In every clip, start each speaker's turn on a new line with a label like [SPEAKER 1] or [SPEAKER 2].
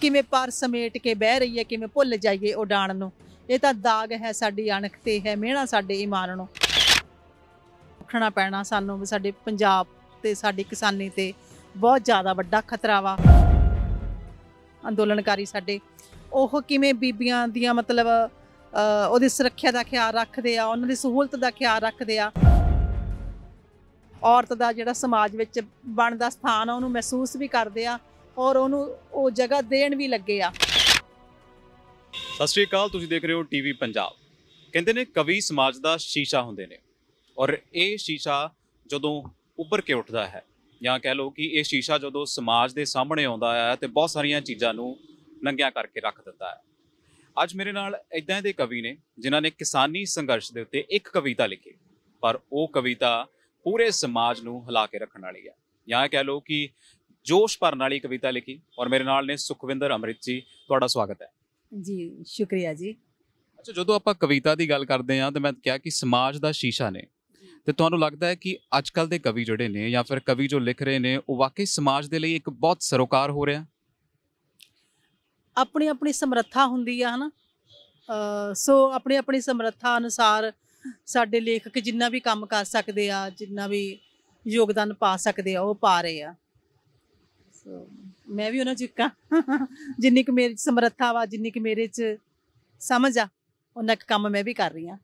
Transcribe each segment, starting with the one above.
[SPEAKER 1] किवें पर समेट के बह रही है, किवें भुल जाइए उडाण नूं। ये तां दाग है साडी अणख ते है मिहणा साडे ईमान नूं। उठना पैना सानूं भी साडे पंजाब ते साडी किसानी ते बहुत ज़्यादा वड्डा खतरा वा। अंदोलनकारी साडे ओह किवें बीबियां दियां मतलब ਉਹਦੀ ਸੁਰੱਖਿਆ ਦਾ ਖਿਆਲ ਰੱਖਦੇ ਆ, ਉਹਨਾਂ ਦੀ ਸਹੂਲਤ ਦਾ ਖਿਆਲ ਰੱਖਦੇ ਆ। ਔਰਤ ਦਾ ਜਿਹੜਾ ਸਮਾਜ ਵਿੱਚ ਬਣਦਾ ਸਥਾਨ ਆ ਉਹਨੂੰ ਮਹਿਸੂਸ ਵੀ ਕਰਦੇ ਆ ਔਰ ਉਹਨੂੰ ਉਹ ਜਗ੍ਹਾ ਦੇਣ ਵੀ ਲੱਗੇ ਆ।
[SPEAKER 2] ਸਤਿ ਸ਼੍ਰੀ ਅਕਾਲ, ਤੁਸੀਂ ਦੇਖ ਰਹੇ ਹੋ ਟੀਵੀ ਪੰਜਾਬ। ਕਹਿੰਦੇ ਨੇ ਕਵੀ ਸਮਾਜ ਦਾ ਸ਼ੀਸ਼ਾ ਹੁੰਦੇ ਨੇ ਔਰ ਇਹ ਸ਼ੀਸ਼ਾ ਜਦੋਂ ਉੱਭਰ ਕੇ ਉੱਠਦਾ ਹੈ ਜਾਂ ਕਹਿ ਲਓ ਕਿ ਇਹ ਸ਼ੀਸ਼ਾ ਜਦੋਂ ਸਮਾਜ ਦੇ ਸਾਹਮਣੇ ਆਉਂਦਾ ਹੈ ਤੇ ਬਹੁਤ ਸਾਰੀਆਂ ਚੀਜ਼ਾਂ ਨੂੰ ਨੰਗਿਆਂ ਕਰਕੇ ਰੱਖ ਦਿੰਦਾ ਹੈ। ਅੱਜ ਮੇਰੇ ਨਾਲ ਇੱਦਾਂ ਦੇ ਕਵੀ ਨੇ ਜਿਨ੍ਹਾਂ ਨੇ ਕਿਸਾਨੀ ਸੰਘਰਸ਼ ਦੇ ਉੱਤੇ ਇੱਕ ਕਵਿਤਾ ਲਿਖੀ, ਪਰ ਉਹ ਕਵਿਤਾ ਪੂਰੇ ਸਮਾਜ ਨੂੰ ਹਿਲਾ ਕੇ ਰੱਖਣ ਵਾਲੀ ਹੈ ਜਾਂ ਕਹਿ ਲਓ ਕਿ ਜੋਸ਼ ਭਰਨ ਵਾਲੀ ਕਵਿਤਾ ਲਿਖੀ। ਔਰ ਮੇਰੇ ਨਾਲ ਨੇ ਸੁਖਵਿੰਦਰ ਅੰਮ੍ਰਿਤ ਜੀ, ਤੁਹਾਡਾ ਸਵਾਗਤ ਹੈ
[SPEAKER 1] ਜੀ। ਸ਼ੁਕਰੀਆ ਜੀ।
[SPEAKER 2] ਅੱਛਾ, ਜਦੋਂ ਆਪਾਂ ਕਵਿਤਾ ਦੀ ਗੱਲ ਕਰਦੇ ਹਾਂ ਤਾਂ ਮੈਂ ਕਿਹਾ ਕਿ ਸਮਾਜ ਦਾ ਸ਼ੀਸ਼ਾ ਨੇ, ਤੇ ਤੁਹਾਨੂੰ ਲੱਗਦਾ ਹੈ ਕਿ ਅੱਜ ਕੱਲ੍ਹ ਦੇ ਕਵੀ ਜਿਹੜੇ ਨੇ ਜਾਂ ਫਿਰ ਕਵੀ ਜੋ ਲਿਖ ਰਹੇ ਨੇ ਉਹ ਵਾਕਈ ਸਮਾਜ ਦੇ ਲਈ ਇੱਕ ਬਹੁਤ ਸਰੋਕਾਰ ਹੋ ਰਿਹਾ?
[SPEAKER 1] ਆਪਣੀ ਆਪਣੀ ਸਮਰੱਥਾ ਹੁੰਦੀ ਆ, ਹੈ ਨਾ। ਸੋ ਆਪਣੀ ਆਪਣੀ ਸਮਰੱਥਾ ਅਨੁਸਾਰ ਸਾਡੇ ਲੇਖਕ ਜਿੰਨਾ ਵੀ ਕੰਮ ਕਰ ਸਕਦੇ ਆ, ਜਿੰਨਾ ਵੀ ਯੋਗਦਾਨ ਪਾ ਸਕਦੇ ਆ ਉਹ ਪਾ ਰਹੇ ਆ। ਸੋ ਮੈਂ ਵੀ ਉਹਨਾਂ 'ਚ ਇੱਕ ਜਿੰਨੀ ਕੁ ਮੇਰੀ ਸਮਰੱਥਾ ਵਾ, ਜਿੰਨੀ ਕੁ ਮੇਰੇ 'ਚ ਸਮਝ ਆ, ਉਹਨਾਂ ਕੁ ਕੰਮ ਮੈਂ ਵੀ ਕਰ ਰਹੀ ਹਾਂ।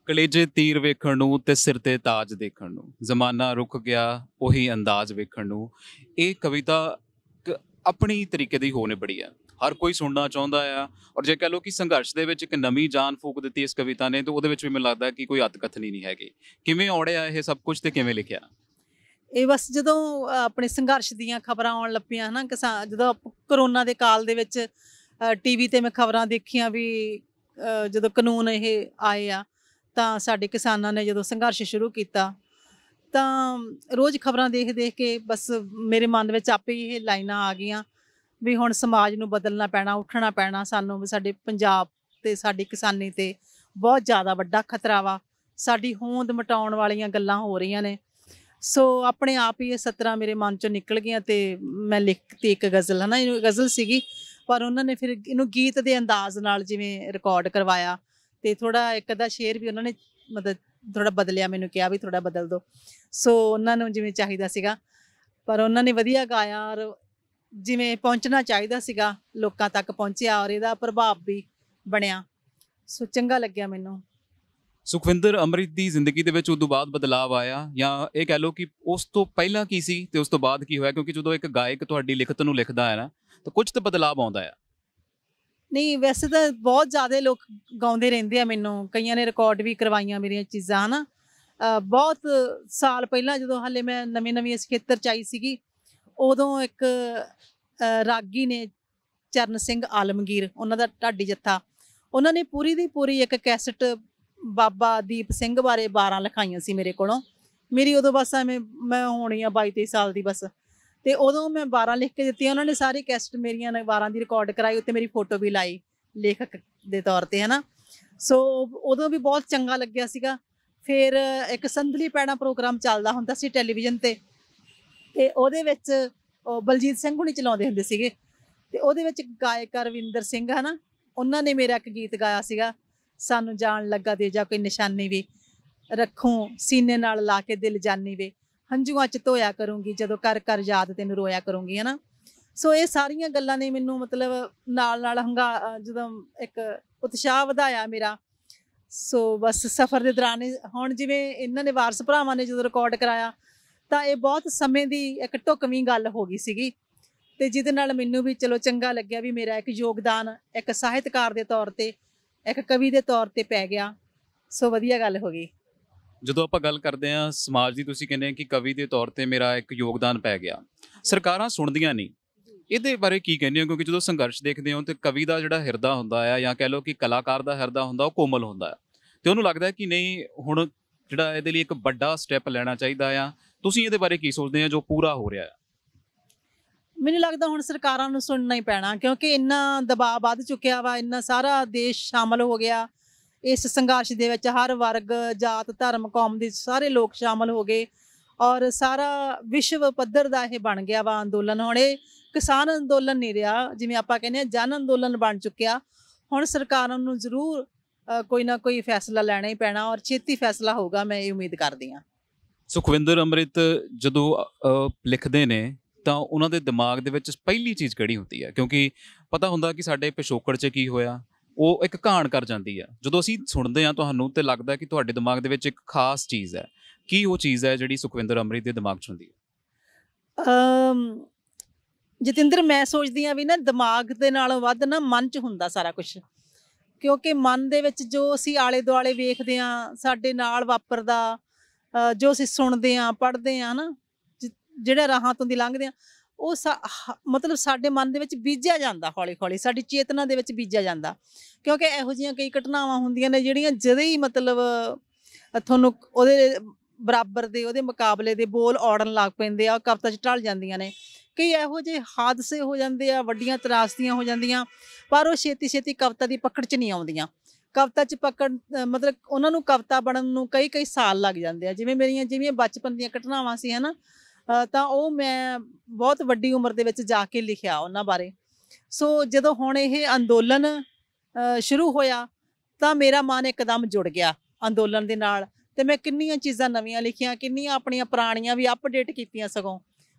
[SPEAKER 2] ਕਲੇਜੇ ਤੀਰ ਵੇਖਣ ਨੂੰ ਤੇ ਸਿਰ ਤੇ ਤਾਜ ਦੇਖਣ ਨੂੰ, ਜ਼ਮਾਨਾ ਰੁਕ ਗਿਆ ਉਹੀ ਅੰਦਾਜ਼ ਵੇਖਣ ਨੂੰ। ਇਹ ਕਵਿਤਾ ਆਪਣੀ ਤਰੀਕੇ ਦੀ ਹੋ ਨਿਬੜੀ ਆ, ਹਰ ਕੋਈ ਸੁਣਨਾ ਚਾਹੁੰਦਾ ਆ। ਔਰ ਜੇ ਕਹਿ ਲਓ ਕਿ ਸੰਘਰਸ਼ ਦੇ ਵਿੱਚ ਇੱਕ ਨਵੀਂ ਜਾਨ ਫੂਕ ਦਿੱਤੀ ਇਸ ਕਵਿਤਾ ਨੇ, ਤਾਂ ਉਹਦੇ ਵਿੱਚ ਵੀ ਮੈਨੂੰ ਲੱਗਦਾ ਕਿ ਕੋਈ ਅੱਤਕਥਨੀ ਨਹੀਂ ਹੈਗੀ। ਕਿਵੇਂ ਔੜਿਆ ਇਹ ਸਭ ਕੁਝ ਤੇ ਕਿਵੇਂ ਲਿਖਿਆ?
[SPEAKER 1] ਇਹ ਬਸ ਜਦੋਂ ਆਪਣੇ ਸੰਘਰਸ਼ ਦੀਆਂ ਖਬਰਾਂ ਆਉਣ ਲੱਪੀਆਂ, ਹੈ ਨਾ, ਜਦੋਂ ਕਰੋਨਾ ਦੇ ਕਾਲ ਦੇ ਵਿੱਚ ਟੀਵੀ 'ਤੇ ਮੈਂ ਖਬਰਾਂ ਦੇਖੀਆਂ ਵੀ ਜਦੋਂ ਕਾਨੂੰਨ ਇਹ ਆਏ ਆ ਤਾਂ ਸਾਡੇ ਕਿਸਾਨਾਂ ਨੇ ਜਦੋਂ ਸੰਘਰਸ਼ ਸ਼ੁਰੂ ਕੀਤਾ ਤਾਂ ਰੋਜ਼ ਖਬਰਾਂ ਦੇਖ ਦੇਖ ਕੇ ਬਸ ਮੇਰੇ ਮਨ ਵਿੱਚ ਆਪੇ ਹੀ ਇਹ ਲਾਈਨਾਂ ਆ ਗਈਆਂ ਵੀ ਹੁਣ ਸਮਾਜ ਨੂੰ ਬਦਲਣਾ ਪੈਣਾ, ਉੱਠਣਾ ਪੈਣਾ ਸਾਨੂੰ ਵੀ ਸਾਡੇ ਪੰਜਾਬ ਤੇ ਸਾਡੀ ਕਿਸਾਨੀ ਤੇ ਬਹੁਤ ਜ਼ਿਆਦਾ ਵੱਡਾ ਖਤਰਾ ਵਾ। ਸਾਡੀ ਹੋਂਦ ਮਿਟਾਉਣ ਵਾਲੀਆਂ ਗੱਲਾਂ ਹੋ ਰਹੀਆਂ ਨੇ। ਸੋ ਆਪਣੇ ਆਪ ਹੀ ਇਹ ਸਤਰਾਂ ਮੇਰੇ ਮਨ 'ਚੋਂ ਨਿਕਲ ਗਈਆਂ ਤੇ ਮੈਂ ਲਿਖਤੀ ਇੱਕ ਗਜ਼ਲ, ਹੈ ਨਾ। ਇਹ ਗਜ਼ਲ ਸੀਗੀ ਪਰ ਉਹਨਾਂ ਨੇ ਫਿਰ ਇਹਨੂੰ ਗੀਤ ਦੇ ਅੰਦਾਜ਼ ਨਾਲ ਜਿਵੇਂ ਰਿਕਾਰਡ ਕਰਵਾਇਆ ਤੇ ਥੋੜ੍ਹਾ ਇੱਕ ਅੱਧਾ ਸ਼ੇਰ ਵੀ ਉਹਨਾਂ ਨੇ ਮਤਲਬ ਥੋੜ੍ਹਾ ਬਦਲਿਆ, ਮੈਨੂੰ ਕਿਹਾ ਵੀ ਥੋੜ੍ਹਾ ਬਦਲ ਦਿਓ। ਸੋ ਉਹਨਾਂ ਨੂੰ ਜਿਵੇਂ ਚਾਹੀਦਾ ਸੀਗਾ ਪਰ ਉਹਨਾਂ ਨੇ ਵਧੀਆ ਗਾਇਆ ਔਰ ਜਿਵੇਂ ਪਹੁੰਚਣਾ ਚਾਹੀਦਾ ਸੀਗਾ ਲੋਕਾਂ ਤੱਕ ਪਹੁੰਚਿਆ ਔਰ ਇਹਦਾ ਪ੍ਰਭਾਵ ਵੀ ਬਣਿਆ। ਸੋ ਚੰਗਾ ਲੱਗਿਆ ਮੈਨੂੰ।
[SPEAKER 2] ਸੁਖਵਿੰਦਰ ਅੰਮ੍ਰਿਤ ਦੀ ਜ਼ਿੰਦਗੀ ਦੇ ਵਿੱਚ ਉਦੋਂ ਬਾਅਦ ਬਦਲਾਵ ਆਇਆ ਜਾਂ ਇਹ ਕਹਿ ਲਓ ਕਿ ਉਸ ਤੋਂ ਪਹਿਲਾਂ ਕੀ ਸੀ ਤੇ ਉਸ ਤੋਂ ਬਾਅਦ ਕੀ ਹੋਇਆ? ਕਿਉਂਕਿ ਜਦੋਂ ਇੱਕ ਗਾਇਕ ਤੁਹਾਡੀ ਲਿਖਤ ਨੂੰ ਲਿਖਦਾ ਹੈ ਨਾ ਤਾਂ ਕੁਝ ਤਾਂ ਬਦਲਾਵ ਆਉਂਦਾ ਆ।
[SPEAKER 1] ਨਹੀਂ, ਵੈਸੇ ਤਾਂ ਬਹੁਤ ਜ਼ਿਆਦਾ ਲੋਕ ਗਾਉਂਦੇ ਰਹਿੰਦੇ ਆ, ਮੈਨੂੰ ਕਈਆਂ ਨੇ ਰਿਕਾਰਡ ਵੀ ਕਰਵਾਈਆਂ ਮੇਰੀਆਂ ਚੀਜ਼ਾਂ, ਹੈ ਨਾ। ਬਹੁਤ ਸਾਲ ਪਹਿਲਾਂ ਜਦੋਂ ਹਾਲੇ ਮੈਂ ਨਵੀਂ ਨਵੀਂ ਇਸ ਖੇਤਰ 'ਚ ਆਈ ਸੀਗੀ ਉਦੋਂ ਇੱਕ ਰਾਗੀ ਨੇ ਚਰਨ ਸਿੰਘ ਆਲਮਗੀਰ, ਉਹਨਾਂ ਦਾ ਢਾਡੀ ਜੱਥਾ, ਉਹਨਾਂ ਨੇ ਪੂਰੀ ਦੀ ਪੂਰੀ ਇੱਕ ਕੈਸਟ ਬਾਬਾ ਦੀਪ ਸਿੰਘ ਬਾਰੇ 12 ਲਿਖਾਈਆਂ ਸੀ ਮੇਰੇ ਕੋਲੋਂ। ਮੇਰੀ ਉਦੋਂ ਬਸ ਐਵੇਂ ਮੈਂ ਹੋਣੀ ਆ 22-23 ਸਾਲ ਦੀ ਬਸ, ਤੇ ਉਦੋਂ ਮੈਂ 12 ਲਿਖ ਕੇ ਦਿੱਤੀਆਂ। ਉਹਨਾਂ ਨੇ ਸਾਰੀ ਕੈਸਟ ਮੇਰੀਆਂ ਨੇ 12 ਦੀ ਰਿਕਾਰਡ ਕਰਾਈ, ਉੱਤੇ ਮੇਰੀ ਫੋਟੋ ਵੀ ਲਾਈ ਲੇਖਕ ਦੇ ਤੌਰ 'ਤੇ, ਹੈ ਨਾ। ਸੋ ਉਦੋਂ ਵੀ ਬਹੁਤ ਚੰਗਾ ਲੱਗਿਆ ਸੀਗਾ। ਫਿਰ ਇੱਕ ਸੰਦਲੀ ਪੈਣਾ ਪ੍ਰੋਗਰਾਮ ਚੱਲਦਾ ਹੁੰਦਾ ਸੀ ਟੈਲੀਵਿਜ਼ਨ 'ਤੇ ਤੇ ਉਹਦੇ ਵਿੱਚ ਉਹ ਬਲਜੀਤ ਸਿੰਘ ਹੁਣੀ ਚਲਾਉਂਦੇ ਹੁੰਦੇ ਸੀਗੇ ਤੇ ਉਹਦੇ ਵਿੱਚ ਗਾਇਕ ਰਵਿੰਦਰ ਸਿੰਘ, ਹੈ ਨਾ, ਉਹਨਾਂ ਨੇ ਮੇਰਾ ਇੱਕ ਗੀਤ ਗਾਇਆ ਸੀਗਾ, ਸਾਨੂੰ ਜਾਣ ਲੱਗਾ ਦੇ ਜਾ ਕੋਈ ਨਿਸ਼ਾਨੀ ਵੇ, ਰੱਖੂੰ ਸੀਨੇ ਨਾਲ ਲਾ ਕੇ ਦਿਲ ਜਾਨੀ ਵੇ, ਹੰਝੂਆਂ 'ਚ ਧੋਇਆ ਕਰੂੰਗੀ ਜਦੋਂ ਕਰ ਕਰ ਯਾਦ ਤੈਨੂੰ ਰੋਇਆ ਕਰੂੰਗੀ, ਹੈ ਨਾ। ਸੋ ਇਹ ਸਾਰੀਆਂ ਗੱਲਾਂ ਨੇ ਮੈਨੂੰ ਮਤਲਬ ਨਾਲ ਨਾਲ ਜਦੋਂ ਇੱਕ ਉਤਸ਼ਾਹ ਵਧਾਇਆ ਮੇਰਾ। ਸੋ ਬਸ ਸਫ਼ਰ ਦੇ ਦੌਰਾਨ ਹੁਣ ਜਿਵੇਂ ਇਹਨਾਂ ਨੇ ਵਾਰਸ ਭਰਾਵਾਂ ਨੇ ਜਦੋਂ ਰਿਕਾਰਡ ਕਰਾਇਆ ਤਾਂ ਇਹ ਬਹੁਤ ਸਮੇਂ ਦੀ ਇੱਕ ਢੁਕਵੀਂ ਗੱਲ ਹੋ ਗਈ ਸੀਗੀ ਤੇ ਜਿਹਦੇ ਨਾਲ ਮੈਨੂੰ ਵੀ ਚਲੋ ਚੰਗਾ ਲੱਗਿਆ ਵੀ ਮੇਰਾ ਇੱਕ ਯੋਗਦਾਨ ਇੱਕ ਸਾਹਿਤਕਾਰ ਦੇ ਤੌਰ 'ਤੇ, ਇੱਕ ਕਵੀ ਦੇ ਤੌਰ 'ਤੇ ਪੈ ਗਿਆ। ਸੋ ਵਧੀਆ ਗੱਲ ਹੋ ਗਈ।
[SPEAKER 2] ਜਦੋਂ ਆਪਾਂ ਗੱਲ ਕਰਦੇ ਹਾਂ ਸਮਾਜ ਦੀ, ਤੁਸੀਂ ਕਹਿੰਦੇ ਕਿ ਕਵੀ ਦੇ ਤੌਰ 'ਤੇ ਮੇਰਾ ਇੱਕ ਯੋਗਦਾਨ ਪੈ ਗਿਆ, ਸਰਕਾਰਾਂ ਸੁਣਦੀਆਂ ਨਹੀਂ, ਇਹਦੇ ਬਾਰੇ ਕੀ ਕਹਿੰਦੇ ਹੋ? ਕਿਉਂਕਿ ਜਦੋਂ ਸੰਘਰਸ਼ ਦੇਖਦੇ ਹੋ ਤੇ ਕਵੀ ਦਾ ਜਿਹੜਾ ਹਿਰਦਾ ਹੁੰਦਾ ਆ ਜਾਂ ਕਹਿ ਲਓ ਕਿ ਕਲਾਕਾਰ ਦਾ ਹਿਰਦਾ ਹੁੰਦਾ ਉਹ ਕੋਮਲ ਹੁੰਦਾ ਹੈ ਤੇ ਉਹਨੂੰ ਲੱਗਦਾ ਕਿ ਨਹੀਂ ਹੁਣ ਜਿਹੜਾ ਇਹਦੇ ਲਈ ਇੱਕ ਵੱਡਾ ਸਟੈਪ ਲੈਣਾ ਚਾਹੀਦਾ ਆ। ਤੁਸੀਂ ਇਹਦੇ ਬਾਰੇ ਕੀ ਸੋਚਦੇ ਆ ਜੋ ਪੂਰਾ ਹੋ ਰਿਹਾ ਹੈ?
[SPEAKER 1] ਮੈਨੂੰ ਲੱਗਦਾ ਹੁਣ ਸਰਕਾਰਾਂ ਨੂੰ ਸੁਣਨਾ ਹੀ ਪੈਣਾ ਕਿਉਂਕਿ ਇੰਨਾ ਦਬਾਅ ਵੱਧ ਚੁੱਕਿਆ ਵਾ, ਇੰਨਾ ਸਾਰਾ ਦੇਸ਼ ਸ਼ਾਮਲ ਹੋ ਗਿਆ ਇਸ ਸੰਘਰਸ਼ ਦੇ ਵਿੱਚ। ਹਰ ਵਰਗ, ਜਾਤ, ਧਰਮ, ਕੌਮ ਦੇ ਸਾਰੇ ਲੋਕ ਸ਼ਾਮਲ ਹੋ ਗਏ ਔਰ ਸਾਰਾ ਵਿਸ਼ਵ ਪੱਧਰ ਦਾ ਇਹ ਬਣ ਗਿਆ ਵਾ ਅੰਦੋਲਨ। ਹੁਣ ਇਹ ਕਿਸਾਨ ਅੰਦੋਲਨ ਨਹੀਂ ਰਿਹਾ, ਜਿਵੇਂ ਆਪਾਂ ਕਹਿੰਦੇ ਹਾਂ ਜਨ ਅੰਦੋਲਨ ਬਣ ਚੁੱਕਿਆ। ਹੁਣ ਸਰਕਾਰਾਂ ਨੂੰ ਜ਼ਰੂਰ ਕੋਈ ਨਾ ਕੋਈ ਫੈਸਲਾ ਲੈਣਾ ਹੀ ਪੈਣਾ, ਔਰ ਛੇਤੀ ਫੈਸਲਾ ਹੋਊਗਾ, ਮੈਂ ਇਹ ਉਮੀਦ ਕਰਦੀ ਹਾਂ।
[SPEAKER 2] ਸੁਖਵਿੰਦਰ ਅੰਮ੍ਰਿਤ ਜਦੋਂ ਲਿਖਦੇ ਨੇ ਤਾਂ ਉਹਨਾਂ ਦੇ ਦਿਮਾਗ ਦੇ ਵਿੱਚ ਪਹਿਲੀ ਚੀਜ਼ ਕਿਹੜੀ ਹੁੰਦੀ ਹੈ? ਕਿਉਂਕਿ ਪਤਾ ਹੁੰਦਾ ਕਿ ਸਾਡੇ ਪਿਛੋਕੜ 'ਚ ਕੀ ਹੋਇਆ, ਉਹ ਇੱਕ ਕਹਾਣ ਕਰ ਜਾਂਦੀ ਆ। ਜਦੋਂ ਅਸੀਂ ਸੁਣਦੇ ਹਾਂ ਤੁਹਾਨੂੰ ਤੇ ਲੱਗਦਾ ਕਿ ਤੁਹਾਡੇ ਦਿਮਾਗ ਦੇ ਵਿੱਚ ਇੱਕ ਖਾਸ ਚੀਜ਼ ਹੈ। ਕੀ ਉਹ ਚੀਜ਼ ਹੈ ਜਿਹੜੀ ਸੁਖਵਿੰਦਰ ਅੰਮ੍ਰਿਤ ਦੇ ਦਿਮਾਗ 'ਚ ਹੁੰਦੀ ਹੈ?
[SPEAKER 1] ਜਤਿੰਦਰ, ਮੈਂ ਸੋਚਦੀ ਹਾਂ ਵੀ ਨਾ ਦਿਮਾਗ ਦੇ ਨਾਲੋਂ ਵੱਧ ਨਾ ਮਨ 'ਚ ਹੁੰਦਾ ਸਾਰਾ ਕੁਛ। ਕਿਉਂਕਿ ਮਨ ਦੇ ਵਿੱਚ ਜੋ ਅਸੀਂ ਆਲੇ ਦੁਆਲੇ ਵੇਖਦੇ ਹਾਂ, ਸਾਡੇ ਨਾਲ ਵਾਪਰਦਾ, ਜੋ ਅਸੀਂ ਸੁਣਦੇ ਹਾਂ, ਪੜ੍ਹਦੇ ਹਾਂ ਨਾ, ਜਿਹੜੇ ਰਾਹਾਂ ਤੋਂ ਦੀ ਲੰਘਦੇ ਹਾਂ, ਉਹ ਮਤਲਬ ਸਾਡੇ ਮਨ ਦੇ ਵਿੱਚ ਬੀਜਿਆ ਜਾਂਦਾ, ਹੌਲੀ ਹੌਲੀ ਸਾਡੀ ਚੇਤਨਾ ਦੇ ਵਿੱਚ ਬੀਜਿਆ ਜਾਂਦਾ। ਕਿਉਂਕਿ ਇਹੋ ਜਿਹੀਆਂ ਕਈ ਘਟਨਾਵਾਂ ਹੁੰਦੀਆਂ ਨੇ ਜਿਹੜੀਆਂ ਜਦੋਂ ਹੀ ਮਤਲਬ ਤੁਹਾਨੂੰ ਉਹਦੇ ਬਰਾਬਰ ਦੇ, ਉਹਦੇ ਮੁਕਾਬਲੇ ਦੇ ਬੋਲ ਔੜਨ ਲੱਗ ਪੈਂਦੇ ਆ, ਕਵਿਤਾ 'ਚ ਢਲ ਜਾਂਦੀਆਂ ਨੇ। ਕਈ ਇਹੋ ਜਿਹੇ ਹਾਦਸੇ ਹੋ ਜਾਂਦੇ ਆ, ਵੱਡੀਆਂ ਤਰਾਸਦੀਆਂ ਹੋ ਜਾਂਦੀਆਂ, ਪਰ ਉਹ ਛੇਤੀ ਛੇਤੀ ਕਵਿਤਾ ਦੀ ਪਕੜ 'ਚ ਨਹੀਂ ਆਉਂਦੀਆਂ। ਕਵਿਤਾ 'ਚ ਪਕੜ ਮਤਲਬ ਉਹਨਾਂ ਨੂੰ ਕਵਿਤਾ ਬਣਨ ਨੂੰ ਕਈ ਕਈ ਸਾਲ ਲੱਗ ਜਾਂਦੇ ਆ। ਜਿਵੇਂ ਬਚਪਨ ਦੀਆਂ ਘਟਨਾਵਾਂ ਸੀ, ਹੈ ਨਾ, ਤਾਂ ਉਹ ਮੈਂ ਬਹੁਤ ਵੱਡੀ ਉਮਰ ਦੇ ਵਿੱਚ ਜਾ ਕੇ ਲਿਖਿਆ ਉਹਨਾਂ ਬਾਰੇ। ਸੋ ਜਦੋਂ ਹੁਣ ਇਹ ਅੰਦੋਲਨ ਸ਼ੁਰੂ ਹੋਇਆ ਤਾਂ ਮੇਰਾ ਮਨ ਇੱਕਦਮ ਜੁੜ ਗਿਆ ਅੰਦੋਲਨ ਦੇ ਨਾਲ, ਅਤੇ ਮੈਂ ਕਿੰਨੀਆਂ ਚੀਜ਼ਾਂ ਨਵੀਆਂ ਲਿਖੀਆਂ, ਕਿੰਨੀਆਂ ਆਪਣੀਆਂ ਪੁਰਾਣੀਆਂ ਵੀ ਅਪਡੇਟ ਕੀਤੀਆਂ। ਸਗੋਂ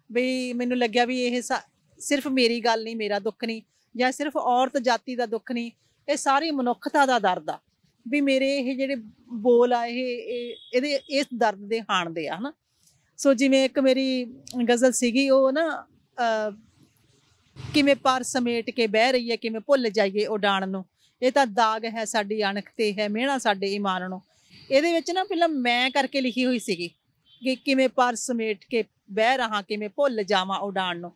[SPEAKER 1] ਵੀ ਮੈਨੂੰ ਲੱਗਿਆ ਵੀ ਇਹ ਸਿਰਫ ਮੇਰੀ ਗੱਲ ਨਹੀਂ, ਮੇਰਾ ਦੁੱਖ ਨਹੀਂ, ਜਾਂ ਸਿਰਫ ਔਰਤ ਜਾਤੀ ਦਾ ਦੁੱਖ ਨਹੀਂ, ਇਹ ਸਾਰੀ ਮਨੁੱਖਤਾ ਦਾ ਦਰਦ ਆ। ਵੀ ਮੇਰੇ ਇਹ ਜਿਹੜੇ ਬੋਲ ਆ ਇਹਦੇ ਇਸ ਦਰਦ ਦੇ ਹਾਣਦੇ ਆ, ਹੈ ਨਾ। ਸੋ ਜਿਵੇਂ ਇੱਕ ਮੇਰੀ ਗਜ਼ਲ ਸੀਗੀ, ਉਹ ਨਾ ਕਿਵੇਂ ਪਰ ਸਮੇਟ ਕੇ ਬਹਿ ਰਹੀ ਹੈ, ਕਿਵੇਂ ਭੁੱਲ ਜਾਈਏ ਉਡਾਣ ਨੂੰ, ਇਹ ਤਾਂ ਦਾਗ ਹੈ ਸਾਡੀ ਅਣਖ ਤੇ ਹੈ ਮਿਹਣਾ ਸਾਡੇ ਈਮਾਨ ਨੂੰ। ਇਹਦੇ ਵਿੱਚ ਨਾ ਪਹਿਲਾਂ ਮੈਂ ਕਰਕੇ ਲਿਖੀ ਹੋਈ ਸੀਗੀ ਕਿ ਕਿਵੇਂ ਪਰ ਸਮੇਟ ਕੇ ਬਹਿ ਰਹਾ, ਕਿਵੇਂ ਭੁੱਲ ਜਾਵਾਂ ਉਡਾਣ ਨੂੰ।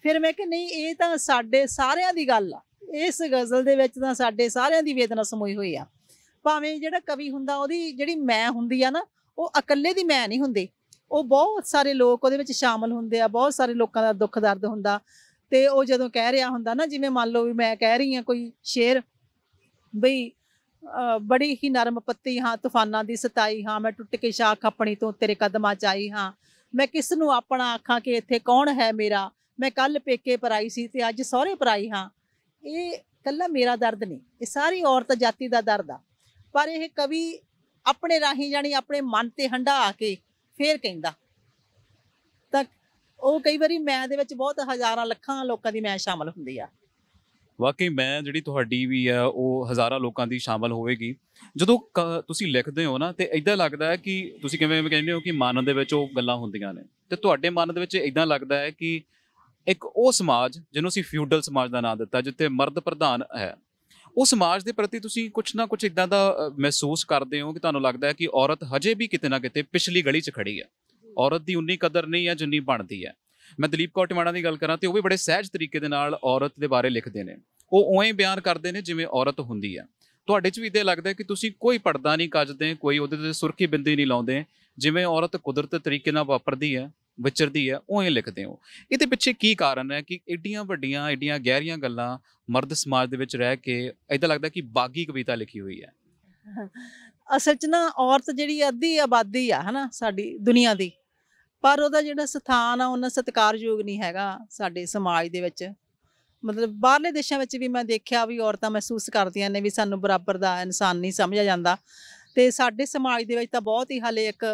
[SPEAKER 1] ਫਿਰ ਮੈਂ ਕਿ ਨਹੀਂ, ਇਹ ਤਾਂ ਸਾਡੇ ਸਾਰਿਆਂ ਦੀ ਗੱਲ ਆ। ਇਸ ਗਜ਼ਲ ਦੇ ਵਿੱਚ ਤਾਂ ਸਾਡੇ ਸਾਰਿਆਂ ਦੀ ਵੇਦਨਾ ਸਮੋਈ ਹੋਈ ਆ। ਭਾਵੇਂ ਜਿਹੜਾ ਕਵੀ ਹੁੰਦਾ, ਉਹਦੀ ਜਿਹੜੀ ਮੈਂ ਹੁੰਦੀ ਆ ਨਾ, ਉਹ ਇਕੱਲੇ ਦੀ ਮੈਂ ਨਹੀਂ ਹੁੰਦੀ, ਉਹ ਬਹੁਤ ਸਾਰੇ ਲੋਕ ਉਹਦੇ ਵਿੱਚ ਸ਼ਾਮਲ ਹੁੰਦੇ ਆ, ਬਹੁਤ ਸਾਰੇ ਲੋਕਾਂ ਦਾ ਦੁੱਖ ਦਰਦ ਹੁੰਦਾ। ਅਤੇ ਉਹ ਜਦੋਂ ਕਹਿ ਰਿਹਾ ਹੁੰਦਾ ਨਾ, ਜਿਵੇਂ ਮੰਨ ਲਓ ਵੀ ਮੈਂ ਕਹਿ ਰਹੀ ਹਾਂ ਕੋਈ ਸ਼ੇਰ, ਬਈ ਬੜੀ ਹੀ ਨਰਮ ਪੱਤੀ ਹਾਂ, ਤੂਫਾਨਾਂ ਦੀ ਸਤਾਈ ਹਾਂ, ਮੈਂ ਟੁੱਟ ਕੇ ਸ਼ਾਖ ਆਪਣੀ ਤੋਂ ਤੇਰੇ ਕਦਮਾਂ 'ਚ ਆਈ ਹਾਂ, ਮੈਂ ਕਿਸ ਨੂੰ ਆਪਣਾ ਆਖਾਂ ਕਿ ਇੱਥੇ ਕੌਣ ਹੈ ਮੇਰਾ, ਮੈਂ ਕੱਲ੍ਹ ਪੇਕੇ ਪਰਾਈ ਸੀ ਅਤੇ ਅੱਜ ਸਹੁਰੇ ਪਰਾਈ ਹਾਂ। ਇਹ ਇਕੱਲਾ ਮੇਰਾ ਦਰਦ ਨਹੀਂ, ਇਹ ਸਾਰੀ ਔਰਤ ਜਾਤੀ ਦਾ ਦਰਦ ਆ। ਪਰ ਇਹ ਕਵੀ ਆਪਣੇ ਰਾਹੀਂ, ਜਾਣੀ ਆਪਣੇ ਮਨ 'ਤੇ ਹੰਢਾ ਕੇ ਫੇਰ ਕਹਿੰਦਾ। ਤਾਂ ਉਹ ਕਈ ਵਾਰੀ ਮੈਂ ਦੇ ਵਿੱਚ ਬਹੁਤ ਹਜ਼ਾਰਾਂ ਲੱਖਾਂ ਲੋਕਾਂ ਦੀ ਮੈਂ ਸ਼ਾਮਲ ਹੁੰਦੀ ਆ।
[SPEAKER 2] ਵਾਕਈ ਮੈਂ ਜਿਹੜੀ ਤੁਹਾਡੀ ਵੀ ਆ ਉਹ ਹਜ਼ਾਰਾਂ ਲੋਕਾਂ ਦੀ ਸ਼ਾਮਲ ਹੋਵੇਗੀ। ਜਦੋਂ ਤੁਸੀਂ ਲਿਖਦੇ ਹੋ ਨਾ, ਤੇ ਇੱਦਾਂ ਲੱਗਦਾ ਹੈ ਕਿ ਤੁਸੀਂ ਕਿਵੇਂ ਕਹਿੰਦੇ ਹੋ ਕਿ ਮਨ ਦੇ ਵਿੱਚ ਉਹ ਗੱਲਾਂ ਹੁੰਦੀਆਂ ਨੇ, ਤੇ ਤੁਹਾਡੇ ਮਨ ਦੇ ਵਿੱਚ ਇੱਦਾਂ ਲੱਗਦਾ ਹੈ ਕਿ ਇੱਕ ਉਹ ਸਮਾਜ ਜਿਹਨੂੰ ਅਸੀਂ ਫਿਊਡਲ ਸਮਾਜ ਦਾ ਨਾਂ ਦਿੱਤਾ, ਜਿੱਥੇ ਮਰਦ ਪ੍ਰਧਾਨ ਹੈ, ਉਹ ਸਮਾਜ ਦੇ ਪ੍ਰਤੀ ਤੁਸੀਂ ਕੁਛ ਨਾ ਕੁਛ ਇੱਦਾਂ ਦਾ ਮਹਿਸੂਸ ਕਰਦੇ ਹੋ ਕਿ ਤੁਹਾਨੂੰ ਲੱਗਦਾ ਹੈ ਕਿ ਔਰਤ ਹਜੇ ਵੀ ਕਿਤੇ ਨਾ ਕਿਤੇ ਪਿਛਲੀ ਗਲੀ 'ਚ ਖੜੀ ਹੈ, ਔਰਤ ਦੀ ਉਨੀ ਕਦਰ ਨਹੀਂ ਹੈ ਜਿੰਨੀ ਬਣਦੀ ਹੈ। ਮੈਂ ਦਲੀਪ ਕੌਰ ਟਿਵਾਣਾ ਦੀ ਗੱਲ ਕਰਾਂ ਤੇ ਉਹ ਵੀ ਬੜੇ ਸਹਿਜ ਤਰੀਕੇ ਦੇ ਨਾਲ ਔਰਤ ਦੇ ਬਾਰੇ ਲਿਖਦੇ ਨੇ, ਉਹ ਉਵੇਂ ਬਿਆਨ ਕਰਦੇ ਨੇ ਜਿਵੇਂ ਔਰਤ ਹੁੰਦੀ ਹੈ। ਤੁਹਾਡੇ 'ਚ ਵੀ ਇੱਦਾਂ ਲੱਗਦਾ ਕਿ ਤੁਸੀਂ ਕੋਈ ਪਰਦਾ ਨਹੀਂ ਕੱਜਦੇ, ਕੋਈ ਉਹਦੇ 'ਤੇ ਸੁਰਖੀ ਬਿੰਦੀ ਨਹੀਂ ਲਾਉਂਦੇ, ਜਿਵੇਂ ਔਰਤ ਕੁਦਰਤ ਤਰੀਕੇ ਨਾਲ ਵਾਪਰਦੀ ਹੈ, ਵਿਚਰਦੀ ਹੈ, ਉਵੇਂ ਲਿਖਦੇ ਹੋ। ਇਹਦੇ ਪਿੱਛੇ ਕੀ ਕਾਰਨ ਹੈ ਕਿ ਏਡੀਆਂ ਵੱਡੀਆਂ, ਏਡੀਆਂ ਗਹਿਰੀਆਂ ਗੱਲਾਂ ਮਰਦ ਸਮਾਜ ਦੇ ਵਿੱਚ ਰਹਿ ਕੇ ਇੱਦਾਂ ਲੱਗਦਾ ਕਿ ਬਾਗੀ ਕਵਿਤਾ ਲਿਖੀ ਹੋਈ ਹੈ?
[SPEAKER 1] ਅਸਲ 'ਚ ਨਾ ਔਰਤ ਜਿਹੜੀ ਅੱਧੀ ਆਬਾਦੀ ਆ, ਹੈ ਨਾ, ਸਾਡੀ ਦੁਨੀਆ ਦੀ, ਪਰ ਉਹਦਾ ਜਿਹੜਾ ਸਥਾਨ ਆ ਉਹਨਾਂ ਸਤਿਕਾਰਯੋਗ ਨਹੀਂ ਹੈਗਾ ਸਾਡੇ ਸਮਾਜ ਦੇ ਵਿੱਚ। ਮਤਲਬ ਬਾਹਰਲੇ ਦੇਸ਼ਾਂ ਵਿੱਚ ਵੀ ਮੈਂ ਦੇਖਿਆ ਵੀ ਔਰਤਾਂ ਮਹਿਸੂਸ ਕਰਦੀਆਂ ਨੇ ਵੀ ਸਾਨੂੰ ਬਰਾਬਰ ਦਾ ਇਨਸਾਨ ਨਹੀਂ ਸਮਝਿਆ ਜਾਂਦਾ, ਅਤੇ ਸਾਡੇ ਸਮਾਜ ਦੇ ਵਿੱਚ ਤਾਂ ਬਹੁਤ ਹੀ ਹਾਲੇ ਇੱਕ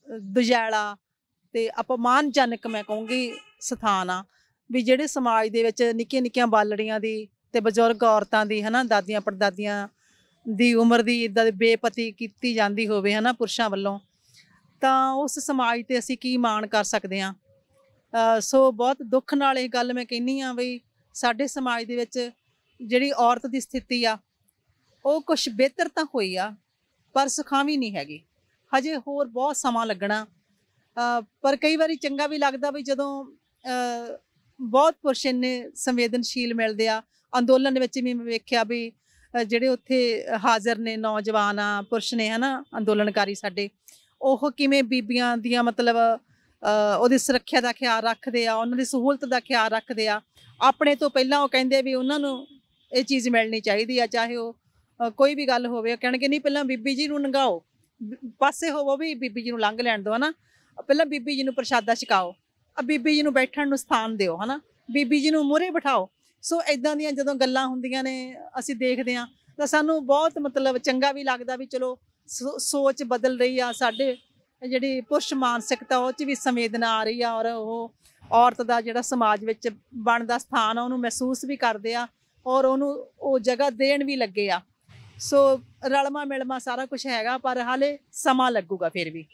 [SPEAKER 1] ਦੁਜੈਲਾ ਅਤੇ ਅਪਮਾਨਜਨਕ ਮੈਂ ਕਹੂੰਗੀ ਸਥਾਨ ਆ। ਵੀ ਜਿਹੜੇ ਸਮਾਜ ਦੇ ਵਿੱਚ ਨਿੱਕੀਆਂ ਨਿੱਕੀਆਂ ਬਾਲੜੀਆਂ ਦੀ ਅਤੇ ਬਜ਼ੁਰਗ ਔਰਤਾਂ ਦੀ, ਹੈ ਨਾ, ਦਾਦੀਆਂ ਪੜਦਾਦੀਆਂ ਦੀ ਉਮਰ ਦੀ ਇੱਦਾਂ ਦੀ ਬੇਪਤੀ ਕੀਤੀ ਜਾਂਦੀ ਹੋਵੇ, ਹੈ ਨਾ, ਪੁਰਸ਼ਾਂ ਵੱਲੋਂ, ਤਾਂ ਉਸ ਸਮਾਜ 'ਤੇ ਅਸੀਂ ਕੀ ਮਾਣ ਕਰ ਸਕਦੇ ਹਾਂ। ਸੋ ਬਹੁਤ ਦੁੱਖ ਨਾਲ ਇਹ ਗੱਲ ਮੈਂ ਕਹਿੰਦੀ ਹਾਂ ਵੀ ਸਾਡੇ ਸਮਾਜ ਦੇ ਵਿੱਚ ਜਿਹੜੀ ਔਰਤ ਦੀ ਸਥਿਤੀ ਆ ਉਹ ਕੁਛ ਬਿਹਤਰ ਤਾਂ ਹੋਈ ਆ, ਪਰ ਸੁਖਾਵੀਂ ਨਹੀਂ ਹੈਗੀ, ਹਜੇ ਹੋਰ ਬਹੁਤ ਸਮਾਂ ਲੱਗਣਾ। ਪਰ ਕਈ ਵਾਰੀ ਚੰਗਾ ਵੀ ਲੱਗਦਾ ਵੀ ਜਦੋਂ ਬਹੁਤ ਪੁਰਸ਼ ਇੰਨੇ ਸੰਵੇਦਨਸ਼ੀਲ ਮਿਲਦੇ ਆ। ਅੰਦੋਲਨ ਵਿੱਚ ਵੀ ਮੈਂ ਵੇਖਿਆ ਵੀ ਜਿਹੜੇ ਉੱਥੇ ਹਾਜ਼ਰ ਨੇ ਨੌਜਵਾਨ ਆ, ਪੁਰਸ਼ ਨੇ, ਹੈ ਨਾ, ਅੰਦੋਲਨਕਾਰੀ ਸਾਡੇ, ਉਹ ਕਿਵੇਂ ਬੀਬੀਆਂ ਦੀਆਂ ਮਤਲਬ ਉਹਦੀ ਸੁਰੱਖਿਆ ਦਾ ਖਿਆਲ ਰੱਖਦੇ ਆ, ਉਹਨਾਂ ਦੀ ਸਹੂਲਤ ਦਾ ਖਿਆਲ ਰੱਖਦੇ ਆ। ਆਪਣੇ ਤੋਂ ਪਹਿਲਾਂ ਉਹ ਕਹਿੰਦੇ ਵੀ ਉਹਨਾਂ ਨੂੰ ਇਹ ਚੀਜ਼ ਮਿਲਣੀ ਚਾਹੀਦੀ ਆ, ਚਾਹੇ ਉਹ ਕੋਈ ਵੀ ਗੱਲ ਹੋਵੇ। ਉਹ ਕਹਿਣਗੇ ਨਹੀਂ ਪਹਿਲਾਂ ਬੀਬੀ ਜੀ ਨੂੰ ਲੰਘਾਓ, ਪਾਸੇ ਹੋਵੋ, ਵੀ ਬੀਬੀ ਜੀ ਨੂੰ ਲੰਘ ਲੈਣ ਦਿਓ, ਹੈ ਨਾ। ਪਹਿਲਾਂ ਬੀਬੀ ਜੀ ਨੂੰ ਪ੍ਰਸ਼ਾਦਾ ਛਕਾਓ, ਬੀਬੀ ਜੀ ਨੂੰ ਬੈਠਣ ਨੂੰ ਸਥਾਨ ਦਿਓ, ਹਨਾ, ਬੀਬੀ ਜੀ ਨੂੰ ਮੂਹਰੇ ਬਿਠਾਓ। ਸੋ ਇਦਾਂ ਦੀਆਂ ਜਦੋਂ ਗੱਲਾਂ ਹੁੰਦੀਆਂ ਨੇ ਅਸੀਂ ਦੇਖਦੇ ਹਾਂ ਤਾਂ ਸਾਨੂੰ ਬਹੁਤ ਮਤਲਬ ਚੰਗਾ ਵੀ ਲੱਗਦਾ ਵੀ ਚਲੋ ਸੋਚ ਬਦਲ ਰਹੀ ਆ, ਸਾਡੇ ਜਿਹੜੀ ਪੁਰਸ਼ ਮਾਨਸਿਕਤਾ ਉਹ 'ਚ ਵੀ ਸੰਵੇਦਨਾ ਆ ਰਹੀ ਆ, ਔਰ ਉਹ ਔਰਤ ਦਾ ਜਿਹੜਾ ਸਮਾਜ ਵਿੱਚ ਬਣਦਾ ਸਥਾਨ ਆ ਉਹਨੂੰ ਮਹਿਸੂਸ ਵੀ ਕਰਦੇ ਆ, ਔਰ ਉਹਨੂੰ ਉਹ ਜਗ੍ਹਾ ਦੇਣ ਵੀ ਲੱਗੇ ਆ। ਸੋ ਰਲਮਾ ਮਿਲਮਾ ਸਾਰਾ ਕੁਝ ਹੈਗਾ, ਪਰ ਹਾਲੇ ਸਮਾਂ ਲੱਗੂਗਾ ਫਿਰ ਵੀ।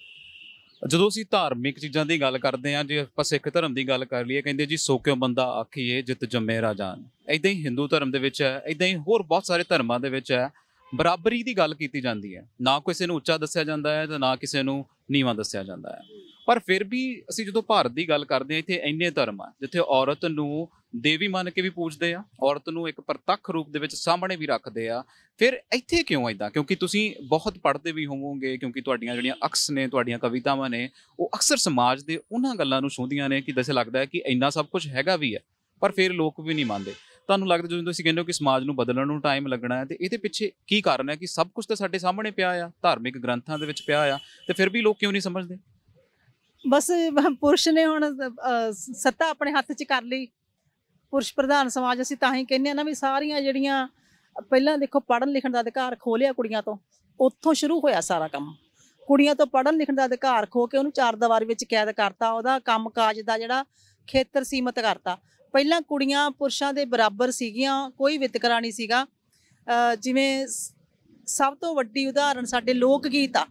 [SPEAKER 2] ਜਦੋਂ ਅਸੀਂ ਧਾਰਮਿਕ ਚੀਜ਼ਾਂ ਦੀ ਗੱਲ ਕਰਦੇ ਹਾਂ, ਜੇ ਆਪਾਂ ਸਿੱਖ ਧਰਮ ਦੀ ਗੱਲ ਕਰ ਲਈਏ, ਕਹਿੰਦੇ ਜੀ ਸੋ ਕਿਉ ਬੰਦਾ ਆਖੀਏ ਜਿਤ ਜੰਮੇ ਰਾਜਾਨ। ਇੱਦਾਂ ਹੀ ਹਿੰਦੂ ਧਰਮ ਦੇ ਵਿੱਚ ਹੈ, ਇੱਦਾਂ ਹੀ ਹੋਰ ਬਹੁਤ ਸਾਰੇ ਧਰਮਾਂ ਦੇ ਵਿੱਚ ਹੈ, ਬਰਾਬਰੀ ਦੀ ਗੱਲ ਕੀਤੀ ਜਾਂਦੀ ਹੈ। ਨਾ ਕਿਸੇ ਨੂੰ ਉੱਚਾ ਦੱਸਿਆ ਜਾਂਦਾ ਹੈ ਤੇ ਨਾ ਕਿਸੇ ਨੂੰ ਨੀਵਾਂ ਦੱਸਿਆ ਜਾਂਦਾ ਹੈ। ਪਰ ਫਿਰ ਵੀ ਅਸੀਂ ਜਦੋਂ ਭਾਰਤ ਦੀ ਗੱਲ ਕਰਦੇ ਹਾਂ, ਇੱਥੇ ਇੰਨੇ ਧਰਮ ਆ ਜਿੱਥੇ ਔਰਤ ਨੂੰ ਦੇਵੀ ਮੰਨ ਕੇ ਵੀ ਪੂਜਦੇ ਆ, ਔਰਤ ਨੂੰ ਇੱਕ ਪ੍ਰਤੱਖ ਰੂਪ ਦੇ ਵਿੱਚ ਸਾਹਮਣੇ ਵੀ ਰੱਖਦੇ ਆ। ਫਿਰ ਇੱਥੇ ਕਿਉਂ ਇੱਦਾਂ? ਕਿਉਂਕਿ ਤੁਸੀਂ ਬਹੁਤ ਪੜ੍ਹਦੇ ਵੀ ਹੋਵੋਗੇ, ਕਿਉਂਕਿ ਤੁਹਾਡੀਆਂ ਜਿਹੜੀਆਂ ਅਕਸ ਨੇ, ਤੁਹਾਡੀਆਂ ਕਵਿਤਾਵਾਂ ਨੇ, ਉਹ ਅਕਸਰ ਸਮਾਜ ਦੇ ਉਹਨਾਂ ਗੱਲਾਂ ਨੂੰ ਛੂਹਦੀਆਂ ਨੇ ਕਿ ਦੱਸੇ ਲੱਗਦਾ ਹੈ ਕਿ ਇੰਨਾ ਸਭ ਕੁਝ ਹੈਗਾ ਵੀ ਹੈ, ਪਰ ਫਿਰ ਲੋਕ ਵੀ ਨਹੀਂ ਮੰਨਦੇ। ਤੁਹਾਨੂੰ ਲੱਗਦਾ ਜਦੋਂ ਤੁਸੀਂ ਕਹਿੰਦੇ ਹੋ ਕਿ ਸਮਾਜ ਨੂੰ ਬਦਲਣ ਨੂੰ ਟਾਈਮ ਲੱਗਣਾ ਹੈ, ਤੇ ਇਹਦੇ ਪਿੱਛੇ ਕੀ ਕਾਰਨ ਹੈ ਕਿ ਸਭ ਕੁਝ ਤਾਂ ਸਾਡੇ ਸਾਹਮਣੇ ਪਿਆ ਆ, ਧਾਰਮਿਕ ਗ੍ਰੰਥਾਂ ਦੇ ਵਿੱਚ ਪਿਆ ਆ, ਤੇ ਫਿਰ ਵੀ ਲੋਕ ਕਿਉਂ ਨਹੀਂ ਸਮਝਦੇ?
[SPEAKER 1] ਬਸ ਪੁਰਸ਼ ਨੇ ਹੁਣ ਸੱਤਾ ਆਪਣੇ ਹੱਥ 'ਚ ਕਰ ਲਈ, ਪੁਰਸ਼ ਪ੍ਰਧਾਨ ਸਮਾਜ। ਅਸੀਂ ਤਾਂ ਹੀ ਕਹਿੰਦੇ ਹਾਂ ਨਾ ਵੀ ਸਾਰੀਆਂ ਜਿਹੜੀਆਂ ਪਹਿਲਾਂ ਦੇਖੋ ਪੜ੍ਹਨ ਲਿਖਣ ਦਾ ਅਧਿਕਾਰ ਖੋਹ ਲਿਆ ਕੁੜੀਆਂ ਤੋਂ, ਉੱਥੋਂ ਸ਼ੁਰੂ ਹੋਇਆ ਸਾਰਾ ਕੰਮ। ਕੁੜੀਆਂ ਤੋਂ ਪੜ੍ਹਨ ਲਿਖਣ ਦਾ ਅਧਿਕਾਰ ਖੋਹ ਕੇ ਉਹਨੂੰ ਚਾਰ ਦੀਵਾਰੀ ਵਿੱਚ ਕੈਦ ਕਰਤਾ, ਉਹਦਾ ਕੰਮ ਕਾਜ ਦਾ ਜਿਹੜਾ ਖੇਤਰ ਸੀਮਤ ਕਰਤਾ। ਪਹਿਲਾਂ ਕੁੜੀਆਂ ਪੁਰਸ਼ਾਂ ਦੇ ਬਰਾਬਰ ਸੀਗੀਆਂ, ਕੋਈ ਵਿਤਕਰਾ ਨਹੀਂ ਸੀਗਾ। ਜਿਵੇਂ ਸਭ ਤੋਂ ਵੱਡੀ ਉਦਾਹਰਣ ਸਾਡੇ ਲੋਕ ਗੀਤ ਆ,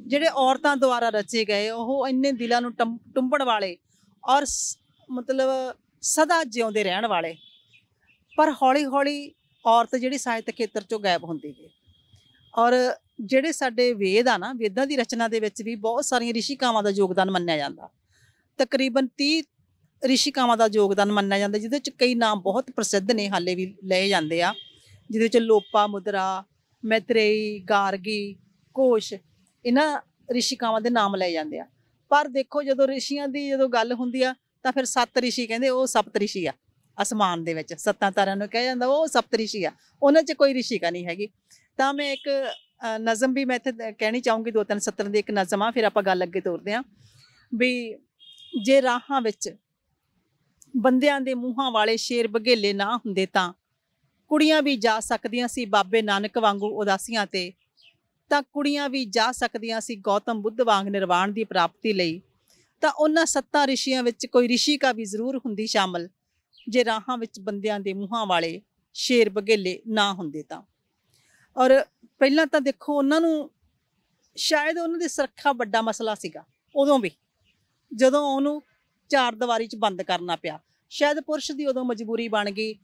[SPEAKER 1] ਜਿਹੜੇ ਔਰਤਾਂ ਦੁਆਰਾ ਰਚੇ ਗਏ, ਉਹ ਇੰਨੇ ਦਿਲਾਂ ਨੂੰ ਟੁੰਬਣ ਵਾਲੇ ਔਰ ਮਤਲਬ ਸਦਾ ਜਿਉਂਦੇ ਰਹਿਣ ਵਾਲੇ। ਪਰ ਹੌਲੀ ਹੌਲੀ ਔਰਤ ਜਿਹੜੀ ਸਾਹਿਤ ਖੇਤਰ 'ਚੋਂ ਗਾਇਬ ਹੁੰਦੀ ਗਈ। ਔਰ ਜਿਹੜੇ ਸਾਡੇ ਵੇਦ ਆ ਨਾ, ਵੇਦਾਂ ਦੀ ਰਚਨਾ ਦੇ ਵਿੱਚ ਵੀ ਬਹੁਤ ਸਾਰੀਆਂ ਰਿਸ਼ੀਕਾਵਾਂ ਦਾ ਯੋਗਦਾਨ ਮੰਨਿਆ ਜਾਂਦਾ। ਤਕਰੀਬਨ 30 ਰਿਸ਼ੀਕਾਵਾਂ ਦਾ ਯੋਗਦਾਨ ਮੰਨਿਆ ਜਾਂਦਾ, ਜਿਹਦੇ 'ਚ ਕਈ ਨਾਮ ਬਹੁਤ ਪ੍ਰਸਿੱਧ ਨੇ, ਹਾਲੇ ਵੀ ਲਏ ਜਾਂਦੇ ਆ, ਜਿਹਦੇ ਵਿੱਚ ਲੋਪਾ ਮੁਦਰਾ, ਮੈਤਰੇਈ, ਗਾਰਗੀ, ਘੋਸ਼, ਇਹਨਾਂ ਰਿਸ਼ੀਕਾਵਾਂ ਦੇ ਨਾਮ ਲਏ ਜਾਂਦੇ ਆ। ਪਰ ਦੇਖੋ ਜਦੋਂ ਰਿਸ਼ੀਆਂ ਦੀ ਜਦੋਂ ਗੱਲ ਹੁੰਦੀ ਆ ਤਾਂ ਫਿਰ 7 ਰਿਸ਼ੀ ਕਹਿੰਦੇ ਉਹ ਸਪਤ ਰਿਸ਼ੀ ਆ, ਅਸਮਾਨ ਦੇ ਵਿੱਚ 7 ਤਾਰਿਆਂ ਨੂੰ ਕਿਹਾ ਜਾਂਦਾ, ਉਹ ਸਪਤ ਰਿਸ਼ੀ ਆ, ਉਹਨਾਂ 'ਚ ਕੋਈ ਰਿਸ਼ਿਕਾ ਨਹੀਂ ਹੈਗੀ। ਤਾਂ ਮੈਂ ਇੱਕ ਨਜ਼ਮ ਵੀ ਮੈਂ ਇੱਥੇ ਕਹਿਣੀ ਚਾਹੂੰਗੀ, 2-3 ਸਤਰਾਂ ਦੀ ਇੱਕ ਨਜ਼ਮ ਆ, ਫਿਰ ਆਪਾਂ ਗੱਲ ਅੱਗੇ ਤੋਰਦੇ ਹਾਂ। ਵੀ ਜੇ ਰਾਹਾਂ ਵਿੱਚ ਬੰਦਿਆਂ ਦੇ ਮੂੰਹਾਂ ਵਾਲੇ ਸ਼ੇਰ ਬਘੇਲੇ ਨਾ ਹੁੰਦੇ ਤਾਂ ਕੁੜੀਆਂ ਵੀ ਜਾ ਸਕਦੀਆਂ ਸੀ ਬਾਬੇ ਨਾਨਕ ਵਾਂਗੂ ਉਦਾਸੀਆਂ ਤੇ, ਤਾਂ ਕੁੜੀਆਂ ਵੀ ਜਾ ਸਕਦੀਆਂ ਸੀ ਗੌਤਮ ਬੁੱਧ ਵਾਂਗ ਨਿਰਵਾਣ ਦੀ ਪ੍ਰਾਪਤੀ ਲਈ। ਤਾਂ ਉਹਨਾਂ 7 ਰਿਸ਼ੀਆਂ ਵਿੱਚ ਕੋਈ ਰਿਸ਼ੀਕਾ ਵੀ ਜ਼ਰੂਰ ਹੁੰਦੀ ਸ਼ਾਮਲ, ਜੇ ਰਾਹਾਂ ਵਿੱਚ ਬੰਦਿਆਂ ਦੇ ਮੂੰਹਾਂ ਵਾਲੇ ਸ਼ੇਰ ਬਘੇਲੇ ਨਾ ਹੁੰਦੇ ਤਾਂ। ਔਰ ਪਹਿਲਾਂ ਤਾਂ ਦੇਖੋ ਉਹਨਾਂ ਨੂੰ ਸ਼ਾਇਦ ਉਹਨਾਂ ਦੀ ਸੁਰੱਖਿਆ ਵੱਡਾ ਮਸਲਾ ਸੀਗਾ ਉਦੋਂ ਵੀ, ਜਦੋਂ ਉਹਨੂੰ ਚਾਰ ਦੀਵਾਰੀ 'ਚ ਬੰਦ ਕਰਨਾ ਪਿਆ। ਸ਼ਾਇਦ ਪੁਰਸ਼ ਦੀ ਉਦੋਂ ਮਜਬੂਰੀ ਬਣ ਗਈ,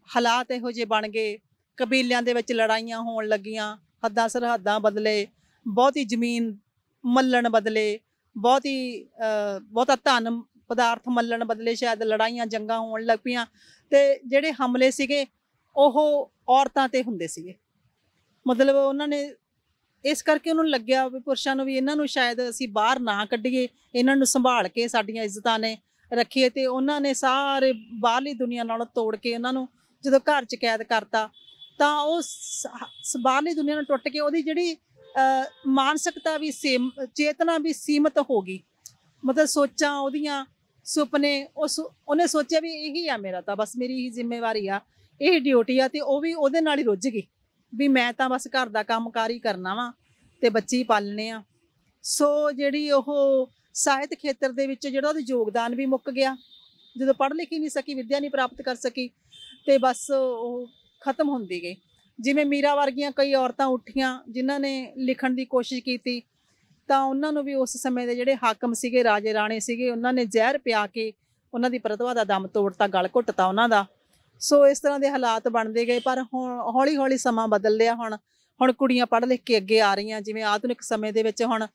[SPEAKER 1] ਹਾਲਾਤ ਇਹੋ ਜਿਹੇ ਬਣ ਗਏ, ਕਬੀਲਿਆਂ ਦੇ ਵਿੱਚ ਲੜਾਈਆਂ ਹੋਣ ਲੱਗੀਆਂ, ਹੱਦਾਂ ਸਰਹੱਦਾਂ ਬਦਲੇ, ਬਹੁਤੀ ਜ਼ਮੀਨ ਮੱਲਣ ਬਦਲੇ, ਬਹੁਤਾ ਧਨ ਪਦਾਰਥ ਮੱਲਣ ਬਦਲੇ, ਸ਼ਾਇਦ ਲੜਾਈਆਂ ਜੰਗਾਂ ਹੋਣ ਲੱਗ ਪਈਆਂ। ਤੇ ਜਿਹੜੇ ਹਮਲੇ ਸੀਗੇ ਉਹ ਔਰਤਾਂ ਤੇ ਹੁੰਦੇ ਸੀਗੇ। ਮਤਲਬ ਉਹਨਾਂ ਨੇ ਇਸ ਕਰਕੇ ਉਹਨਾਂ ਨੂੰ ਲੱਗਿਆ ਵੀ ਪੁਰਸ਼ਾਂ ਨੂੰ ਵੀ ਇਹਨਾਂ ਨੂੰ ਸ਼ਾਇਦ ਅਸੀਂ ਬਾਹਰ ਨਾ ਕੱਢੀਏ, ਇਹਨਾਂ ਨੂੰ ਸੰਭਾਲ ਕੇ ਸਾਡੀਆਂ ਇੱਜ਼ਤਾਂ ਨੇ ਰੱਖੀਏ। ਤੇ ਉਹਨਾਂ ਨੇ ਸਾਰੇ ਬਾਹਰਲੀ ਦੁਨੀਆ ਨਾਲੋਂ ਤੋੜ ਕੇ ਉਹਨਾਂ ਨੂੰ ਜਦੋਂ ਘਰ 'ਚ ਕੈਦ ਕਰਤਾ, ਤਾਂ ਉਹ ਬਾਹਰਲੀ ਦੁਨੀਆ ਨਾਲ ਟੁੱਟ ਕੇ ਉਹਦੀ ਜਿਹੜੀ ਮਾਨਸਿਕਤਾ ਵੀ ਚੇਤਨਾ ਵੀ ਸੀਮਤ ਹੋ ਗਈ। ਮਤਲਬ ਸੋਚਾਂ ਉਹਦੀਆਂ, ਸੁਪਨੇ, ਉਹਨੇ ਸੋਚਿਆ ਵੀ ਇਹੀ ਆ ਮੇਰਾ, ਤਾਂ ਬਸ ਮੇਰੀ ਹੀ ਜ਼ਿੰਮੇਵਾਰੀ ਆ, ਇਹ ਡਿਊਟੀ ਆ। ਤੇ ਉਹ ਵੀ ਉਹਦੇ ਨਾਲ ਹੀ ਰੁੱਝ ਗਈ ਵੀ ਮੈਂ ਤਾਂ ਬਸ ਘਰ ਦਾ ਕੰਮਕਾਰ ਹੀ ਕਰਨਾ ਵਾ ਤੇ ਬੱਚੇ ਹੀ ਪਾਲਣੇ ਆ। ਸੋ ਜਿਹੜੀ ਉਹ ਸਾਹਿਤ ਖੇਤਰ ਦੇ ਵਿੱਚ ਜਿਹੜਾ ਉਹਦਾ ਯੋਗਦਾਨ ਵੀ ਮੁੱਕ ਗਿਆ, ਜਦੋਂ ਪੜ੍ਹ ਲਿਖ ਹੀ ਨਹੀਂ ਸਕੀ, ਵਿੱਦਿਆ ਨਹੀਂ ਪ੍ਰਾਪਤ ਕਰ ਸਕੀ, ਤੇ ਬਸ ਉਹ ਖਤਮ ਹੁੰਦੀ ਗਈ। ਜਿਵੇਂ ਮੀਰਾ ਵਰਗੀਆਂ ਕਈ ਔਰਤਾਂ ਉੱਠੀਆਂ ਜਿਨ੍ਹਾਂ ਨੇ ਲਿਖਣ ਦੀ ਕੋਸ਼ਿਸ਼ ਕੀਤੀ, ਤਾਂ ਉਹਨਾਂ ਨੂੰ ਵੀ ਉਸ ਸਮੇਂ ਦੇ ਜਿਹੜੇ ਹਾਕਮ ਸੀਗੇ, ਰਾਜੇ ਰਾਣੇ ਸੀਗੇ, ਉਹਨਾਂ ਨੇ ਜ਼ਹਿਰ ਪਿਆ ਕੇ ਉਹਨਾਂ ਦੀ ਪ੍ਰਤਿਭਾ ਦਾ ਦਮ ਤੋੜਤਾ, ਗਲ ਘੁੱਟਤਾ ਉਹਨਾਂ ਦਾ। ਸੋ ਇਸ ਤਰ੍ਹਾਂ ਦੇ ਹਾਲਾਤ ਬਣਦੇ ਗਏ। ਪਰ ਹੁਣ ਹੌਲੀ ਹੌਲੀ ਸਮਾਂ ਬਦਲ ਲਿਆ। ਹੁਣ ਕੁੜੀਆਂ ਪੜ੍ਹ ਲਿਖ ਕੇ ਅੱਗੇ ਆ ਰਹੀਆਂ। ਜਿਵੇਂ ਆਧੁਨਿਕ ਸਮੇਂ ਦੇ ਵਿੱਚ ਹੁਣ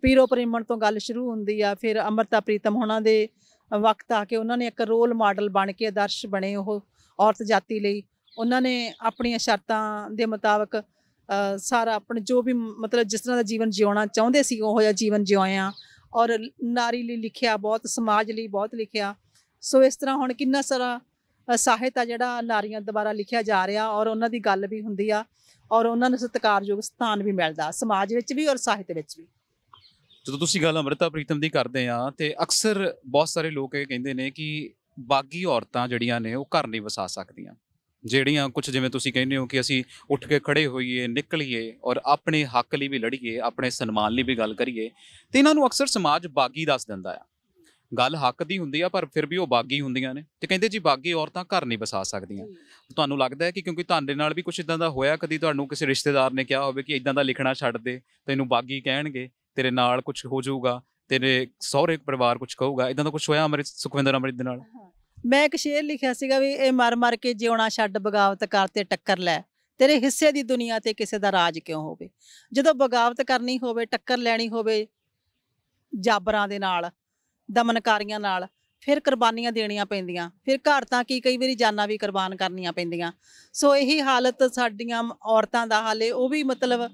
[SPEAKER 1] ਪੀਰੋ ਪ੍ਰੇਮਣ ਤੋਂ ਗੱਲ ਸ਼ੁਰੂ ਹੁੰਦੀ ਆ, ਫਿਰ ਅੰਮ੍ਰਿਤਾ ਪ੍ਰੀਤਮ ਹੋਣਾ ਦੇ ਵਕਤ ਆ ਕੇ ਉਹਨਾਂ ਨੇ ਇੱਕ ਰੋਲ ਮਾਡਲ ਬਣ ਕੇ ਆਦਰਸ਼ ਬਣੇ ਉਹ ਔਰਤ ਜਾਤੀ ਲਈ। ਉਹਨਾਂ ਨੇ ਆਪਣੀਆਂ ਸ਼ਰਤਾਂ ਦੇ ਮੁਤਾਬਕ ਸਾਰਾ ਆਪਣੇ ਜੋ ਵੀ ਮਤਲਬ ਜਿਸ ਤਰ੍ਹਾਂ ਦਾ ਜੀਵਨ ਜਿਉਣਾ ਚਾਹੁੰਦੇ ਸੀ ਉਹੋ ਜਿਹਾ ਜੀਵਨ ਜਿਉਇਆ, ਔਰ ਨਾਰੀ ਲਈ ਲਿਖਿਆ ਬਹੁਤ, ਸਮਾਜ ਲਈ ਬਹੁਤ ਲਿਖਿਆ। ਸੋ ਇਸ ਤਰ੍ਹਾਂ ਹੁਣ ਕਿੰਨਾ ਸਾਰਾ ਸਾਹਿਤ ਆ ਜਿਹੜਾ ਨਾਰੀਆਂ ਦੁਆਰਾ ਲਿਖਿਆ ਜਾ ਰਿਹਾ, ਔਰ ਉਹਨਾਂ ਦੀ ਗੱਲ ਵੀ ਹੁੰਦੀ ਆ, ਔਰ ਉਹਨਾਂ ਨੂੰ ਸਤਿਕਾਰਯੋਗ ਸਥਾਨ ਵੀ ਮਿਲਦਾ ਸਮਾਜ ਵਿੱਚ ਵੀ ਔਰ ਸਾਹਿਤ ਵਿੱਚ ਵੀ।
[SPEAKER 2] ਜਦੋਂ ਤੁਸੀਂ ਗੱਲ ਅੰਮ੍ਰਿਤਾ ਪ੍ਰੀਤਮ ਦੀ ਕਰਦੇ ਆ ਤੇ ਅਕਸਰ ਬਹੁਤ ਸਾਰੇ ਲੋਕ ਇਹ ਕਹਿੰਦੇ ਨੇ ਕਿ ਬਾਗੀ ਔਰਤਾਂ ਜਿਹੜੀਆਂ ਨੇ ਉਹ ਘਰ ਨਹੀਂ ਵਸਾ ਸਕਦੀਆਂ, ਜਿਹੜੀਆਂ ਕੁਝ ਜਿਵੇਂ ਤੁਸੀਂ ਕਹਿੰਦੇ ਹੋ ਕਿ ਅਸੀਂ ਉੱਠ ਕੇ ਖੜੇ ਹੋਈਏ, ਨਿਕਲੀਏ ਔਰ ਆਪਣੇ ਹੱਕ ਲਈ ਵੀ ਲੜੀਏ, ਆਪਣੇ ਸਨਮਾਨ ਲਈ ਵੀ ਗੱਲ ਕਰੀਏ, ਤੇ ਇਹਨਾਂ ਨੂੰ ਅਕਸਰ ਸਮਾਜ ਬਾਗੀ ਦੱਸ ਦਿੰਦਾ ਆ। ਗੱਲ ਹੱਕ ਦੀ ਹੁੰਦੀ ਆ ਪਰ ਫਿਰ ਵੀ ਉਹ ਬਾਗੀ ਹੁੰਦੀਆਂ ਨੇ ਤੇ ਕਹਿੰਦੇ ਜੀ ਬਾਗੀ ਔਰਤਾਂ ਘਰ ਨਹੀਂ ਵਸਾ ਸਕਦੀਆਂ। ਤੁਹਾਨੂੰ ਲੱਗਦਾ ਹੈ ਕਿ ਕਿਉਂਕਿ ਤੁਹਾਡੇ ਨਾਲ ਵੀ ਕੁਝ ਇਦਾਂ ਦਾ ਹੋਇਆ, ਕਦੀ ਤੁਹਾਨੂੰ ਕਿਸੇ ਰਿਸ਼ਤੇਦਾਰ ਨੇ ਕਿਹਾ ਹੋਵੇ ਕਿ ਇਦਾਂ ਦਾ ਲਿਖਣਾ ਛੱਡ ਦੇ, ਤੈਨੂੰ ਬਾਗੀ ਕਹਿਣਗੇ, ਤੇਰੇ ਨਾਲ ਕੁਝ ਹੋ ਜਾਊਗਾ, ਤੇਰੇ ਸਹੁਰੇ ਪਰਿਵਾਰ ਕੁਝ ਕਹੂਗਾ, ਇਦਾਂ ਦਾ ਕੁਝ ਹੋਇਆ ਸੁਖਵਿੰਦਰ ਅੰਮ੍ਰਿਤ ਦੇ ਨਾਲ?
[SPEAKER 1] ਮੈਂ ਇੱਕ ਸ਼ੇਰ ਲਿਖਿਆ ਸੀਗਾ ਵੀ ਇਹ ਮਰ ਮਰ ਕੇ ਜਿਉਣਾ ਛੱਡ ਬਗਾਵਤ ਕਰ ਤੇ ਟੱਕਰ ਲੈ, ਤੇਰੇ ਹਿੱਸੇ ਦੀ ਦੁਨੀਆ ਤੇ ਕਿਸੇ ਦਾ ਰਾਜ ਕਿਉਂ ਹੋਵੇ। ਜਦੋਂ ਬਗਾਵਤ ਕਰਨੀ ਹੋਵੇ, ਟੱਕਰ ਲੈਣੀ ਹੋਵੇ ਜਾਬਰਾਂ ਦੇ ਨਾਲ, ਦਮਨਕਾਰੀਆਂ ਨਾਲ, ਫਿਰ ਕੁਰਬਾਨੀਆਂ ਦੇਣੀਆਂ ਪੈਂਦੀਆਂ, ਫਿਰ ਘਰ ਤਾਂ ਕੀ ਕਈ ਵਾਰੀ ਜਾਨਾਂ ਵੀ ਕੁਰਬਾਨ ਕਰਨੀਆਂ ਪੈਂਦੀਆਂ। ਸੋ ਇਹੀ ਹਾਲਤ ਸਾਡੀਆਂ ਔਰਤਾਂ ਦਾ ਹਾਲੇ, ਉਹ ਵੀ ਮਤਲਬ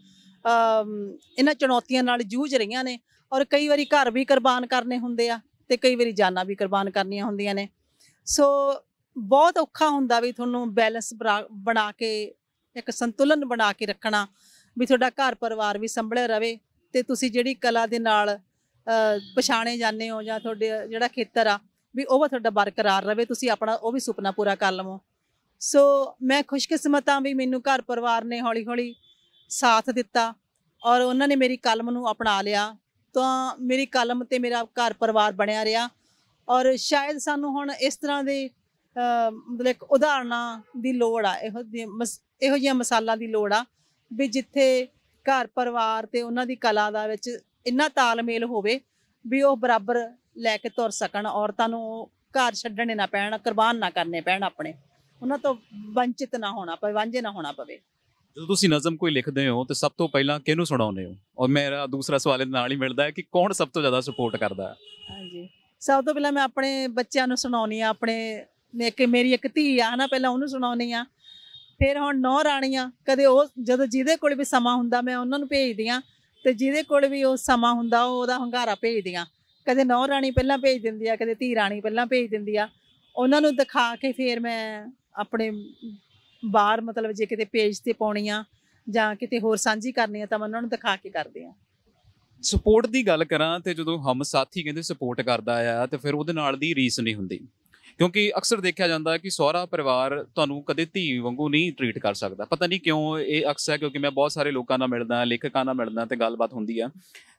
[SPEAKER 1] ਇਹਨਾਂ ਚੁਣੌਤੀਆਂ ਨਾਲ ਜੂਝ ਰਹੀਆਂ ਨੇ, ਔਰ ਕਈ ਵਾਰੀ ਘਰ ਵੀ ਕੁਰਬਾਨ ਕਰਨੇ ਹੁੰਦੇ ਆ ਤੇ ਕਈ ਵਾਰੀ ਜਾਨਾਂ ਵੀ ਕੁਰਬਾਨ ਕਰਨੀਆਂ ਹੁੰਦੀਆਂ ਨੇ। ਸੋ ਬਹੁਤ ਔਖਾ ਹੁੰਦਾ ਵੀ ਤੁਹਾਨੂੰ ਬੈਲੈਂਸ ਬਣਾ ਕੇ, ਇੱਕ ਸੰਤੁਲਨ ਬਣਾ ਕੇ ਰੱਖਣਾ, ਵੀ ਤੁਹਾਡਾ ਘਰ ਪਰਿਵਾਰ ਵੀ ਸੰਭਲਿਆ ਰਵੇ ਤੇ ਤੁਸੀਂ ਜਿਹੜੀ ਕਲਾ ਦੇ ਨਾਲ ਪਛਾਣੇ ਜਾਂਦੇ ਹੋ ਜਾਂ ਤੁਹਾਡੇ ਜਿਹੜਾ ਖੇਤਰ ਆ ਵੀ ਉਹ ਤੁਹਾਡਾ ਬਰਕਰਾਰ ਰਵੇ, ਤੁਸੀਂ ਆਪਣਾ ਉਹ ਵੀ ਸੁਪਨਾ ਪੂਰਾ ਕਰ ਲਵੋ। ਸੋ ਮੈਂ ਖੁਸ਼ਕਿਸਮਤ ਹਾਂ ਵੀ ਮੈਨੂੰ ਘਰ ਪਰਿਵਾਰ ਨੇ ਹੌਲੀ ਹੌਲੀ ਸਾਥ ਦਿੱਤਾ ਔਰ ਉਹਨਾਂ ਨੇ ਮੇਰੀ ਕਲਮ ਨੂੰ ਅਪਣਾ ਲਿਆ, ਤਾਂ ਮੇਰੀ ਕਲਮ ਤੇ ਮੇਰਾ ਘਰ ਪਰਿਵਾਰ ਬਣਿਆ ਰਿਹਾ। ਔਰ ਸ਼ਾਇਦ ਸਾਨੂੰ ਹੁਣ ਇਸ ਤਰ੍ਹਾਂ ਦੇ ਮਤਲਬ ਇੱਕ ਉਦਾਹਰਨਾਂ ਦੀ ਲੋੜ ਆ, ਇਹੋ ਜਿਹੀਆਂ ਮਿਸਾਲਾਂ ਦੀ ਲੋੜ ਆ ਵੀ ਜਿੱਥੇ ਘਰ ਪਰਿਵਾਰ ਤੇ ਉਹਨਾਂ ਦੀ ਕਲਾ ਦਾ ਵਿੱਚ ਇੰਨਾ ਤਾਲਮੇਲ ਹੋਵੇ ਵੀ ਉਹ ਬਰਾਬਰ ਲੈ ਕੇ ਤੁਰ ਸਕਣ। ਔਰਤਾਂ ਨੂੰ ਘਰ ਛੱਡਣੇ ਨਾ ਪੈਣ, ਕੁਰਬਾਨ ਨਾ ਕਰਨੇ ਪੈਣ, ਆਪਣੇ ਉਹਨਾਂ ਤੋਂ ਵੰਚਿਤ ਨਾ ਹੋਣਾ ਪਵੇ, ਵਾਂਝੇ ਨਾ ਹੋਣਾ ਪਵੇ।
[SPEAKER 2] ਜਦੋਂ ਤੁਸੀਂ ਨਜ਼ਮ ਕੋਈ ਲਿਖਦੇ ਹੋ ਤੇ ਸਭ ਤੋਂ ਪਹਿਲਾਂ ਕਿਹਨੂੰ ਸੁਣਾਉਂਦੇ ਹੋ? ਔਰ ਮੇਰਾ ਦੂਸਰਾ ਸਵਾਲ ਇਹਦੇ ਨਾਲ ਹੀ ਮਿਲਦਾ ਹੈ ਕਿ ਕੌਣ ਸਭ ਤੋਂ ਜ਼ਿਆਦਾ ਸਪੋਰਟ ਕਰਦਾ ਹੈ?
[SPEAKER 1] ਹਾਂਜੀ, ਸਭ ਤੋਂ ਪਹਿਲਾਂ ਮੈਂ ਆਪਣੇ ਬੱਚਿਆਂ ਨੂੰ ਸੁਣਾਉਣੀ ਆ, ਆਪਣੇ ਮੇਰੀ ਇੱਕ ਧੀ ਆ ਨਾ, ਪਹਿਲਾਂ ਉਹਨੂੰ ਸੁਣਾਉਣੀ ਆ, ਫਿਰ ਹੁਣ ਨੌ ਰਾਣੀਆਂ, ਕਦੇ ਉਹ ਜਦੋਂ ਜਿਹਦੇ ਕੋਲ ਵੀ ਸਮਾਂ ਹੁੰਦਾ ਮੈਂ ਉਹਨਾਂ ਨੂੰ ਭੇਜਦੀ ਹਾਂ, ਤੇ ਜਿਹਦੇ ਕੋਲ ਵੀ ਉਹ ਸਮਾਂ ਹੁੰਦਾ ਉਹ ਉਹਦਾ ਹੁੰਗਾਰਾ ਭੇਜਦੀ ਹਾਂ। ਕਦੇ ਨੌ ਰਾਣੀ ਪਹਿਲਾਂ ਭੇਜ ਦਿੰਦੀ ਆ, ਕਦੇ ਧੀ ਰਾਣੀ ਪਹਿਲਾਂ ਭੇਜ ਦਿੰਦੀ ਆ। ਉਹਨਾਂ ਨੂੰ ਦਿਖਾ ਕੇ ਫਿਰ ਮੈਂ ਆਪਣੇ ਬਾਹਰ ਮਤਲਬ ਜੇ ਕਿਤੇ ਪੇਜ ਤੇ ਪਾਉਣੀ ਆ ਜਾਂ ਕਿਤੇ ਹੋਰ ਸਾਂਝੀ ਕਰਨੀ ਆ ਤਾਂ ਮੈਂ ਉਹਨਾਂ ਨੂੰ ਦਿਖਾ ਕੇ ਕਰਦੀ ਆ।
[SPEAKER 2] ਸਪੋਰਟ ਦੀ ਗੱਲ ਕਰਾਂ ਤੇ ਜਦੋਂ ਹਮ ਸਾਥੀ ਕਹਿੰਦੇ ਸਪੋਰਟ ਕਰਦਾ ਆ ਤੇ ਫਿਰ ਉਹਦੇ ਨਾਲ ਦੀ ਰੀਸ ਨਹੀਂ ਹੁੰਦੀ, ਕਿਉਂਕਿ ਅਕਸਰ ਦੇਖਿਆ ਜਾਂਦਾ ਕਿ ਸਹੁਰਾ ਪਰਿਵਾਰ ਤੁਹਾਨੂੰ ਕਦੇ ਧੀ ਵਾਂਗੂ ਨਹੀਂ ਟਰੀਟ ਕਰ ਸਕਦਾ। ਪਤਾ ਨਹੀਂ ਕਿਉਂ ਇਹ ਅਕਸਰ, ਕਿਉਂਕਿ ਮੈਂ ਬਹੁਤ ਸਾਰੇ ਲੋਕਾਂ ਨਾਲ ਮਿਲਦਾ, ਲੇਖਕਾਂ ਨਾਲ ਮਿਲਦਾ ਤੇ ਗੱਲਬਾਤ ਹੁੰਦੀ ਆ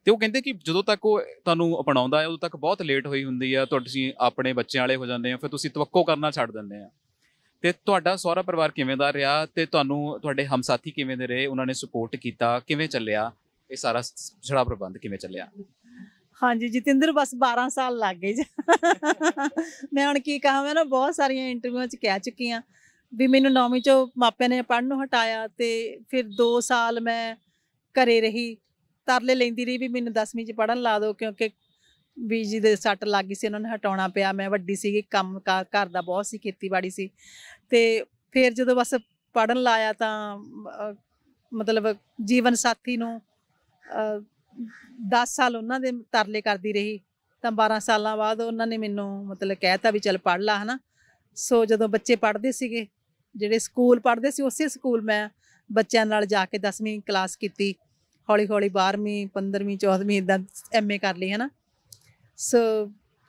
[SPEAKER 2] ਤੇ ਉਹ ਕਹਿੰਦੇ ਕਿ ਜਦੋਂ ਤੱਕ ਉਹ ਤੁਹਾਨੂੰ ਅਪਣਾਉਂਦਾ ਹੈ ਉਦੋਂ ਤੱਕ ਬਹੁਤ ਲੇਟ ਹੋਈ ਹੁੰਦੀ ਆ, ਤੁਸੀਂ ਆਪਣੇ ਬੱਚਿਆਂ ਵਾਲੇ ਹੋ ਜਾਂਦੇ ਆ, ਫਿਰ ਤੁਸੀਂ ਤਵੱਕੋ ਕਰਨਾ ਛੱਡ ਦਿੰਦੇ ਆ। ਤੇ ਤੁਹਾਡਾ ਸਹੁਰਾ ਪਰਿਵਾਰ ਕਿਵੇਂ ਦਾ ਰਿਹਾ ਤੇ ਤੁਹਾਨੂੰ ਤੁਹਾਡੇ ਹਮਸਾਥੀ ਕਿਵੇਂ ਦੇ ਰਹੇ? ਉਹਨਾਂ ਨੇ ਸਪੋਰਟ ਕੀਤਾ, ਕਿਵੇਂ ਚੱਲਿਆ ਇਹ ਸਾਰਾ ਛੜਾ ਪ੍ਰਬੰਧ, ਕਿਵੇਂ ਚੱਲਿਆ?
[SPEAKER 1] ਹਾਂਜੀ ਜਤਿੰਦਰ, ਬਸ 12 ਸਾਲ ਲੱਗ ਗਏ ਜੀ। ਮੈਂ ਹੁਣ ਕੀ ਕਹਾਂ, ਮੈਂ ਨਾ ਬਹੁਤ ਸਾਰੀਆਂ ਇੰਟਰਵਿਊਆਂ 'ਚ ਕਹਿ ਚੁੱਕੀ ਹਾਂ ਵੀ ਮੈਨੂੰ 9ਵੀਂ 'ਚੋਂ ਮਾਪਿਆਂ ਨੇ ਪੜ੍ਹਨ ਨੂੰ ਹਟਾਇਆ ਤੇ ਫਿਰ 2 ਸਾਲ ਮੈਂ ਘਰੇ ਰਹੀ, ਤਰਲੇ ਲੈਂਦੀ ਰਹੀ ਵੀ ਮੈਨੂੰ 10ਵੀਂ 'ਚ ਪੜ੍ਹਨ ਲਾ ਦਿਓ, ਕਿਉਂਕਿ ਵੀ ਜੀ ਦੇ ਸੱਟ ਲੱਗ ਗਈ ਸੀ, ਉਹਨਾਂ ਨੇ ਹਟਾਉਣਾ ਪਿਆ। ਮੈਂ ਵੱਡੀ ਸੀਗੀ, ਕੰਮ ਘਰ ਦਾ ਬਹੁਤ ਸੀ, ਖੇਤੀਬਾੜੀ ਸੀ। ਤੇ ਫਿਰ ਜਦੋਂ ਬਸ ਪੜ੍ਹਨ ਲਾਇਆ ਤਾਂ ਮਤਲਬ ਜੀਵਨ ਸਾਥੀ ਨੂੰ 10 ਸਾਲ ਉਹਨਾਂ ਦੇ ਤਰਲੇ ਕਰਦੀ ਰਹੀ, ਤਾਂ 12 ਸਾਲਾਂ ਬਾਅਦ ਉਹਨਾਂ ਨੇ ਮੈਨੂੰ ਮਤਲਬ ਕਹਿਤਾ ਵੀ ਚੱਲ ਪੜ੍ਹ ਲਾ, ਹੈ ਨਾ। ਸੋ ਜਦੋਂ ਬੱਚੇ ਪੜ੍ਹਦੇ ਸੀਗੇ, ਜਿਹੜੇ ਸਕੂਲ ਪੜ੍ਹਦੇ ਸੀ, ਉਸੇ ਸਕੂਲ ਮੈਂ ਬੱਚਿਆਂ ਨਾਲ ਜਾ ਕੇ 10ਵੀਂ ਕਲਾਸ ਕੀਤੀ, ਹੌਲੀ ਹੌਲੀ 12ਵੀਂ 15ਵੀਂ 14ਵੀਂ ਇੱਦਾਂ MA ਕਰ ਲਈ, ਹੈ ਨਾ। ਸੋ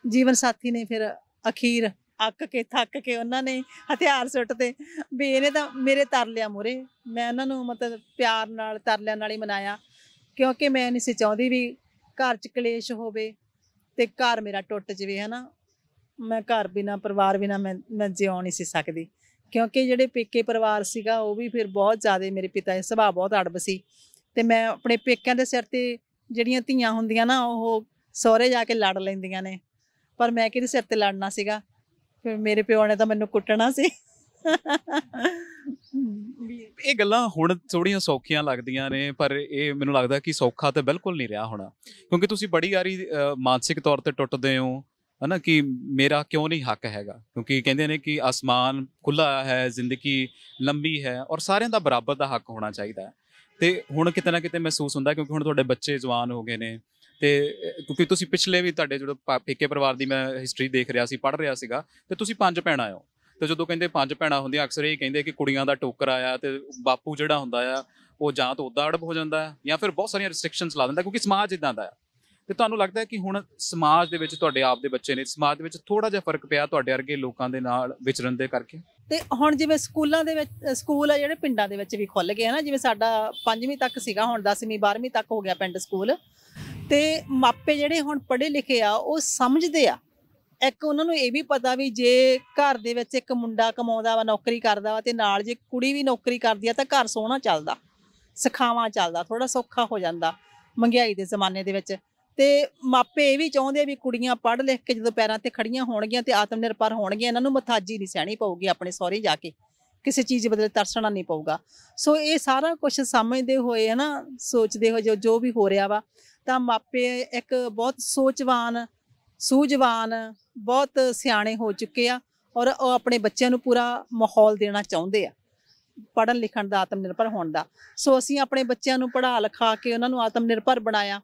[SPEAKER 1] ਜੀਵਨ ਸਾਥੀ ਨੇ ਫਿਰ ਅਖੀਰ ਅੱਕ ਕੇ ਥੱਕ ਕੇ ਉਹਨਾਂ ਨੇ ਹਥਿਆਰ ਸੁੱਟਦੇ ਵੀ ਇਹਨੇ ਤਾਂ ਮੇਰੇ ਤਰਲਿਆਂ ਮੂਹਰੇ, ਮੈਂ ਉਹਨਾਂ ਨੂੰ ਮਤਲਬ ਪਿਆਰ ਨਾਲ ਤਰਲਿਆਂ ਨਾਲ ਹੀ ਮਨਾਇਆ, ਕਿਉਂਕਿ ਮੈਂ ਨਹੀਂ ਸੀ ਚਾਹੁੰਦੀ ਵੀ ਘਰ 'ਚ ਕਲੇਸ਼ ਹੋਵੇ ਤੇ ਘਰ ਮੇਰਾ ਟੁੱਟ ਜਾਵੇ, ਹੈ ਨਾ। ਮੈਂ ਘਰ ਬਿਨਾਂ, ਪਰਿਵਾਰ ਬਿਨਾਂ ਮੈਂ ਜਿਉ ਨਹੀਂ ਸੀ ਸਕਦੀ, ਕਿਉਂਕਿ ਜਿਹੜੇ ਪੇਕੇ ਪਰਿਵਾਰ ਸੀਗਾ ਉਹ ਵੀ ਫਿਰ ਬਹੁਤ ਜ਼ਿਆਦਾ, ਮੇਰੇ ਪਿਤਾ ਦੇ ਸੁਭਾਅ ਬਹੁਤ ਅੜਬ ਸੀ ਤੇ ਮੈਂ ਆਪਣੇ ਪੇਕਿਆਂ ਦੇ ਸਿਰ ਤੇ ਜਿਹੜੀਆਂ ਧੀਆਂ ਹੁੰਦੀਆਂ ਨਾ ਉਹ ਸਹੁਰੇ ਜਾ ਕੇ ਲੜ ਲੈਂਦੀਆਂ ਨੇ, ਪਰ ਮੈਂ ਕਿਹਦੇ ਸਿਰ ਤੇ ਲੜਨਾ ਸੀਗਾ। ਫਿਰ ਮੇਰੇ ਪਿਓ ਨੇ ਤਾਂ ਮੈਨੂੰ ਕੁੱਟਣਾ ਸੀ।
[SPEAKER 2] ਇਹ ਗੱਲਾਂ ਹੁਣ ਥੋੜ੍ਹੀਆਂ ਸੌਖੀਆਂ ਲੱਗਦੀਆਂ ਨੇ, ਪਰ ਇਹ ਮੈਨੂੰ ਲੱਗਦਾ ਕਿ ਸੌਖਾ ਤਾਂ ਬਿਲਕੁਲ ਨਹੀਂ ਰਿਹਾ ਹੋਣਾ, ਕਿਉਂਕਿ ਤੁਸੀਂ ਬੜੀ ਵਾਰੀ ਮਾਨਸਿਕ ਤੌਰ ਤੇ ਟੁੱਟਦੇ ਹੋ, ਹੈ ਨਾ, ਕਿ ਮੇਰਾ ਕਿਉਂ ਨਹੀਂ ਹੱਕ ਹੈਗਾ, ਕਿਉਂਕਿ ਕਹਿੰਦੇ ਨੇ ਕਿ ਆਸਮਾਨ ਖੁੱਲ੍ਹਾ ਹੈ, ਜ਼ਿੰਦਗੀ ਲੰਬੀ ਹੈ ਔਰ ਸਾਰਿਆਂ ਦਾ ਬਰਾਬਰ ਦਾ ਹੱਕ ਹੋਣਾ ਚਾਹੀਦਾ ਹੈ। ਤੇ ਹੁਣ ਕਿਤੇ ਨਾ ਕਿਤੇ ਮਹਿਸੂਸ ਹੁੰਦਾ, ਕਿਉਂਕਿ ਹੁਣ ਤੁਹਾਡੇ ਬੱਚੇ ਜਵਾਨ ਹੋ ਗਏ ਨੇ ਤੇ ਕਿਉਂਕਿ ਤੁਸੀਂ ਪਿਛਲੇ ਵੀ ਤੁਹਾਡੇ ਜਦੋਂ ਪੇਕੇ ਪਰਿਵਾਰ ਦੀ ਮੈਂ ਹਿਸਟਰੀ ਦੇਖ ਰਿਹਾ ਸੀ, ਪੜ੍ਹ ਰਿਹਾ ਸੀਗਾ, ਤੇ ਤੁਸੀਂ 5 ਭੈਣਾਂ ਹੋ। ਤੇ ਜਦੋਂ ਕਹਿੰਦੇ 5 ਭੈਣਾਂ ਹੁੰਦੀਆਂ, ਅਕਸਰ ਇਹ ਕਹਿੰਦੇ ਕਿ ਕੁੜੀਆਂ ਦਾ ਟੋਕਰ ਆਇਆ ਤੇ ਬਾਪੂ ਜਿਹੜਾ ਹੁੰਦਾ ਆ ਉਹ ਜਾਂ ਤਾਂ ਉੱਦਾਂ ਅੜਬ ਹੋ ਜਾਂਦਾ ਜਾਂ ਫਿਰ ਬਹੁਤ ਸਾਰੀਆਂ ਰਿਸਟ੍ਰਿਕਸ਼ਨਸ ਲਾ ਦਿੰਦਾ, ਕਿਉਂਕਿ ਸਮਾਜ ਇੱਦਾਂ ਦਾ ਆ। ਤੇ ਤੁਹਾਨੂੰ ਲੱਗਦਾ ਹੈ ਕਿ ਹੁਣ ਸਮਾਜ ਦੇ ਵਿੱਚ ਤੁਹਾਡੇ ਆਪ ਦੇ ਬੱਚੇ ਨੇ, ਸਮਾਜ ਦੇ ਵਿੱਚ ਥੋੜਾ ਜਿਹਾ ਫਰਕ ਪਿਆ ਤੁਹਾਡੇ ਵਰਗੇ ਲੋਕਾਂ ਦੇ ਨਾਲ ਵਿਚਰਨ ਦੇ ਕਰਕੇ?
[SPEAKER 1] ਤੇ ਹੁਣ ਜਿਵੇਂ ਸਕੂਲਾਂ ਦੇ ਵਿੱਚ ਸਕੂਲ ਆ ਜਿਹੜੇ ਪਿੰਡਾਂ ਦੇ ਵਿੱਚ ਵੀ ਖੁੱਲ ਗਏ ਹਨਾ, ਜਿਵੇਂ ਸਾਡਾ 5ਵੀਂ ਤੱਕ ਸੀਗਾ, ਹੁਣ 10ਵੀਂ 12ਵੀਂ ਤੱਕ ਹੋ ਗਿਆ ਪਿੰਡ ਸਕੂਲ। ਤੇ ਮਾਪੇ ਜਿਹੜੇ ਹੁਣ ਪੜ੍ਹੇ ਲਿਖੇ ਆ ਉਹ ਸਮਝਦੇ ਆ, ਇੱਕ ਉਹਨਾਂ ਨੂੰ ਇਹ ਵੀ ਪਤਾ ਵੀ ਜੇ ਘਰ ਦੇ ਵਿੱਚ ਇੱਕ ਮੁੰਡਾ ਕਮਾਉਂਦਾ ਵਾ, ਨੌਕਰੀ ਕਰਦਾ ਵਾ, ਤੇ ਨਾਲ ਜੇ ਕੁੜੀ ਵੀ ਨੌਕਰੀ ਕਰਦੀ ਆ ਤਾਂ ਘਰ ਸੋਹਣਾ ਚੱਲਦਾ, ਸਖਾਵਾਂ ਚੱਲਦਾ, ਥੋੜਾ ਸੌਖਾ ਹੋ ਜਾਂਦਾ ਮਹਿੰਗਾਈ ਦੇ ਜ਼ਮਾਨੇ ਦੇ ਵਿੱਚ। ਤੇ ਮਾਪੇ ਇਹ ਵੀ ਚਾਹੁੰਦੇ ਆ ਵੀ ਕੁੜੀਆਂ ਪੜ੍ਹ ਲਿਖ ਕੇ ਜਦੋਂ ਪੈਰਾਂ ਤੇ ਖੜੀਆਂ ਹੋਣਗੀਆਂ ਤੇ ਆਤਮ ਨਿਰਭਰ ਹੋਣਗੀਆਂ, ਇਹਨਾਂ ਨੂੰ ਮਥਾਜੀ ਨਹੀਂ ਸਹਿਣੀ ਪਊਗੀ ਆਪਣੇ ਸਹੁਰੇ ਜਾ ਕੇ, ਕਿਸੇ ਚੀਜ਼ ਬਦਲੇ ਤਰਸਣਾ ਨਹੀਂ ਪਊਗਾ। ਸੋ ਇਹ ਸਾਰਾ ਕੁਝ ਸਮਝਦੇ ਹੋਏ ਹੈ ਨਾ, ਸੋਚਦੇ ਹੋਏ ਜੋ ਵੀ ਹੋ ਰਿਹਾ ਵਾ, ਤਾਂ ਮਾਪੇ ਇੱਕ ਬਹੁਤ ਸੋਚਵਾਨ, ਸੂਝਵਾਨ, ਬਹੁਤ ਸਿਆਣੇ ਹੋ ਚੁੱਕੇ ਆ, ਔਰ ਉਹ ਆਪਣੇ ਬੱਚਿਆਂ ਨੂੰ ਪੂਰਾ ਮਾਹੌਲ ਦੇਣਾ ਚਾਹੁੰਦੇ ਆ ਪੜ੍ਹਨ ਲਿਖਣ ਦਾ, ਆਤਮ ਨਿਰਭਰ ਹੋਣ ਦਾ। ਸੋ ਅਸੀਂ ਆਪਣੇ ਬੱਚਿਆਂ ਨੂੰ ਪੜ੍ਹਾ ਲਿਖਾ ਕੇ ਉਹਨਾਂ ਨੂੰ ਆਤਮ ਨਿਰਭਰ ਬਣਾਇਆ,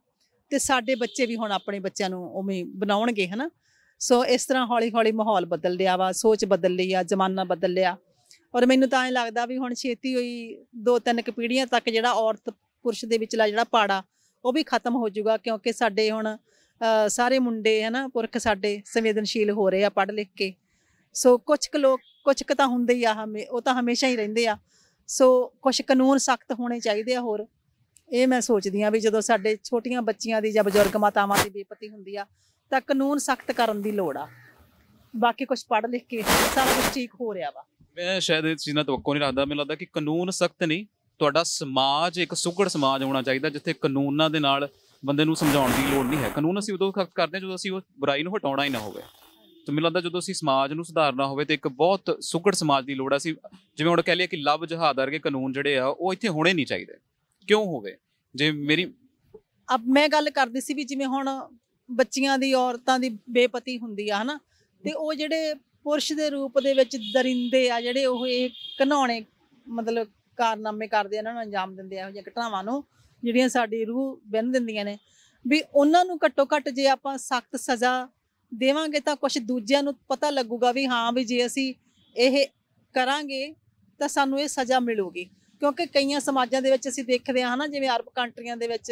[SPEAKER 1] ਤੇ ਸਾਡੇ ਬੱਚੇ ਵੀ ਹੁਣ ਆਪਣੇ ਬੱਚਿਆਂ ਨੂੰ ਉਵੇਂ ਬਣਾਉਣਗੇ ਹਨਾ। ਸੋ ਇਸ ਤਰ੍ਹਾਂ ਹੌਲੀ ਹੌਲੀ ਮਾਹੌਲ ਬਦਲ ਲਿਆ ਵਾ, ਸੋਚ ਬਦਲ ਲਈ ਆ, ਜ਼ਮਾਨਾ ਬਦਲ ਲਿਆ। ਔਰ ਮੈਨੂੰ ਤਾਂ ਐਂ ਲੱਗਦਾ ਵੀ ਹੁਣ ਛੇਤੀ ਹੋਈ 2-3 ਪੀੜ੍ਹੀਆਂ ਤੱਕ ਜਿਹੜਾ ਔਰਤ ਪੁਰਸ਼ ਦੇ ਵਿਚਲਾ ਜਿਹੜਾ ਪਾੜਾ ਉਹ ਵੀ ਖਤਮ ਹੋ ਜਾਊਗਾ, ਕਿਉਂਕਿ ਸਾਡੇ ਹੁਣ ਸਾਰੇ ਮੁੰਡੇ ਹਨਾ, ਪੁਰਖ ਸਾਡੇ ਸੰਵੇਦਨਸ਼ੀਲ ਹੋ ਰਹੇ ਆ ਪੜ੍ਹ ਲਿਖ ਕੇ। ਸੋ ਕੁਛ ਕੁ ਲੋਕ, ਕੁਛ ਕੁ ਤਾਂ ਹੁੰਦੇ ਹੀ ਆ, ਉਹ ਤਾਂ ਹਮੇਸ਼ਾ ਹੀ ਰਹਿੰਦੇ ਆ। ਸੋ ਕੁਛ ਕਾਨੂੰਨ ਸਖਤ ਹੋਣੇ ਚਾਹੀਦੇ ਆ। ਹੋਰ ਇਹ ਮੈਂ ਸੋਚਦੀ ਹਾਂ ਵੀ ਜਦੋਂ ਸਾਡੇ ਛੋਟੀਆਂ ਬੱਚੀਆਂ ਦੀ ਜਾਂ ਬਜ਼ੁਰਗ ਮਾਤਾਵਾਂ ਦੀ ਬੇਪਤੀ ਹੁੰਦੀ ਆ ਤਾਂ ਕਾਨੂੰਨ ਸਖਤ ਕਰਨ ਦੀ ਲੋੜ ਆ। ਬਾਕੀ ਕੁਛ ਪੜ੍ਹ ਲਿਖ ਕੇ ਸਾਰਾ ਕੁਝ ਠੀਕ ਹੋ ਰਿਹਾ ਵਾ।
[SPEAKER 2] ਮੈਂ ਸ਼ਾਇਦ ਇਸ ਚੀਜ਼ ਨਾਲ ਤਵੱਕੋ ਨਹੀਂ ਰੱਖਦਾ, ਮੈਨੂੰ ਲੱਗਦਾ ਕਿ ਕਾਨੂੰਨ ਸਖਤ ਨਹੀਂ, ਤੁਹਾਡਾ ਸਮਾਜ ਇੱਕ ਸੁਘੜ ਸਮਾਜ ਹੋਣਾ ਚਾਹੀਦਾ ਜਿੱਥੇ ਕਾਨੂੰਨਾਂ ਦੇ ਨਾਲ ਬੰਦੇ ਨੂੰ ਸਮਝਾਉਣ ਦੀ ਲੋੜ ਨਹੀਂ ਹੈ। ਕਾਨੂੰਨ ਅਸੀਂ ਉਦੋਂ ਸਖਤ ਕਰਦੇ ਹਾਂ ਜਦੋਂ ਅਸੀਂ ਉਹ ਬੁਰਾਈ ਨੂੰ ਹਟਾਉਣਾ ਹੀ ਨਾ ਹੋਵੇ। ਤੇ ਮੈਨੂੰ ਲੱਗਦਾ ਜਦੋਂ ਅਸੀਂ ਸਮਾਜ ਨੂੰ ਸੁਧਾਰਨਾ ਹੋਵੇ ਤੇ ਇੱਕ ਬਹੁਤ ਸੁਘੜ ਸਮਾਜ ਦੀ ਲੋੜ ਆ। ਅਸੀਂ ਜਿਵੇਂ ਹੁਣ ਕਹਿ ਲਈਏ ਕਿ ਲਵ ਜਹਾਦ ਵਰਗੇ ਕਾਨੂੰਨ ਜਿਹੜੇ ਆ ਉਹ ਇੱਥੇ ਹੋਣੇ ਨਹੀਂ ਚਾਹੀਦੇ। ਕਿਉਂ ਹੋਵੇ? ਜੇ ਮੇਰੀ
[SPEAKER 1] ਮੈਂ ਗੱਲ ਕਰਦੀ ਸੀ ਵੀ ਜਿਵੇਂ ਹੁਣ ਬੱਚੀਆਂ ਦੀ, ਔਰਤਾਂ ਦੀ ਬੇਪਤੀ ਹੁੰਦੀ ਆ ਹਨਾ, ਤੇ ਉਹ ਜਿਹੜੇ ਪੁਰਸ਼ ਦੇ ਰੂਪ ਦੇ ਵਿੱਚ ਦਰਿੰਦੇ ਆ ਜਿਹੜੇ, ਉਹ ਇਹ ਘਿਨਾਉਣੇ ਮਤਲਬ ਕਾਰਨਾਮੇ ਕਰਦੇ ਆ, ਇਹਨਾਂ ਨੂੰ ਅੰਜਾਮ ਦਿੰਦੇ ਆ ਇਹੋ ਜਿਹੀਆਂ ਘਟਨਾਵਾਂ ਨੂੰ ਜਿਹੜੀਆਂ ਸਾਡੀ ਰੂਹ ਬਿੰਨ ਦਿੰਦੀਆਂ ਨੇ, ਵੀ ਉਹਨਾਂ ਨੂੰ ਘੱਟੋ ਘੱਟ ਜੇ ਆਪਾਂ ਸਖਤ ਸਜ਼ਾ ਦੇਵਾਂਗੇ ਤਾਂ ਕੁਛ ਦੂਜਿਆਂ ਨੂੰ ਪਤਾ ਲੱਗੂਗਾ ਵੀ ਹਾਂ ਵੀ ਜੇ ਅਸੀਂ ਇਹ ਕਰਾਂਗੇ ਤਾਂ ਸਾਨੂੰ ਇਹ ਸਜ਼ਾ ਮਿਲੂਗੀ। ਕਿਉਂਕਿ ਕਈਆਂ ਸਮਾਜਾਂ ਦੇ ਵਿੱਚ ਅਸੀਂ ਦੇਖਦੇ ਹਾਂ ਹਨਾ, ਜਿਵੇਂ ਅਰਬ ਕੰਟਰੀਆਂ ਦੇ ਵਿੱਚ,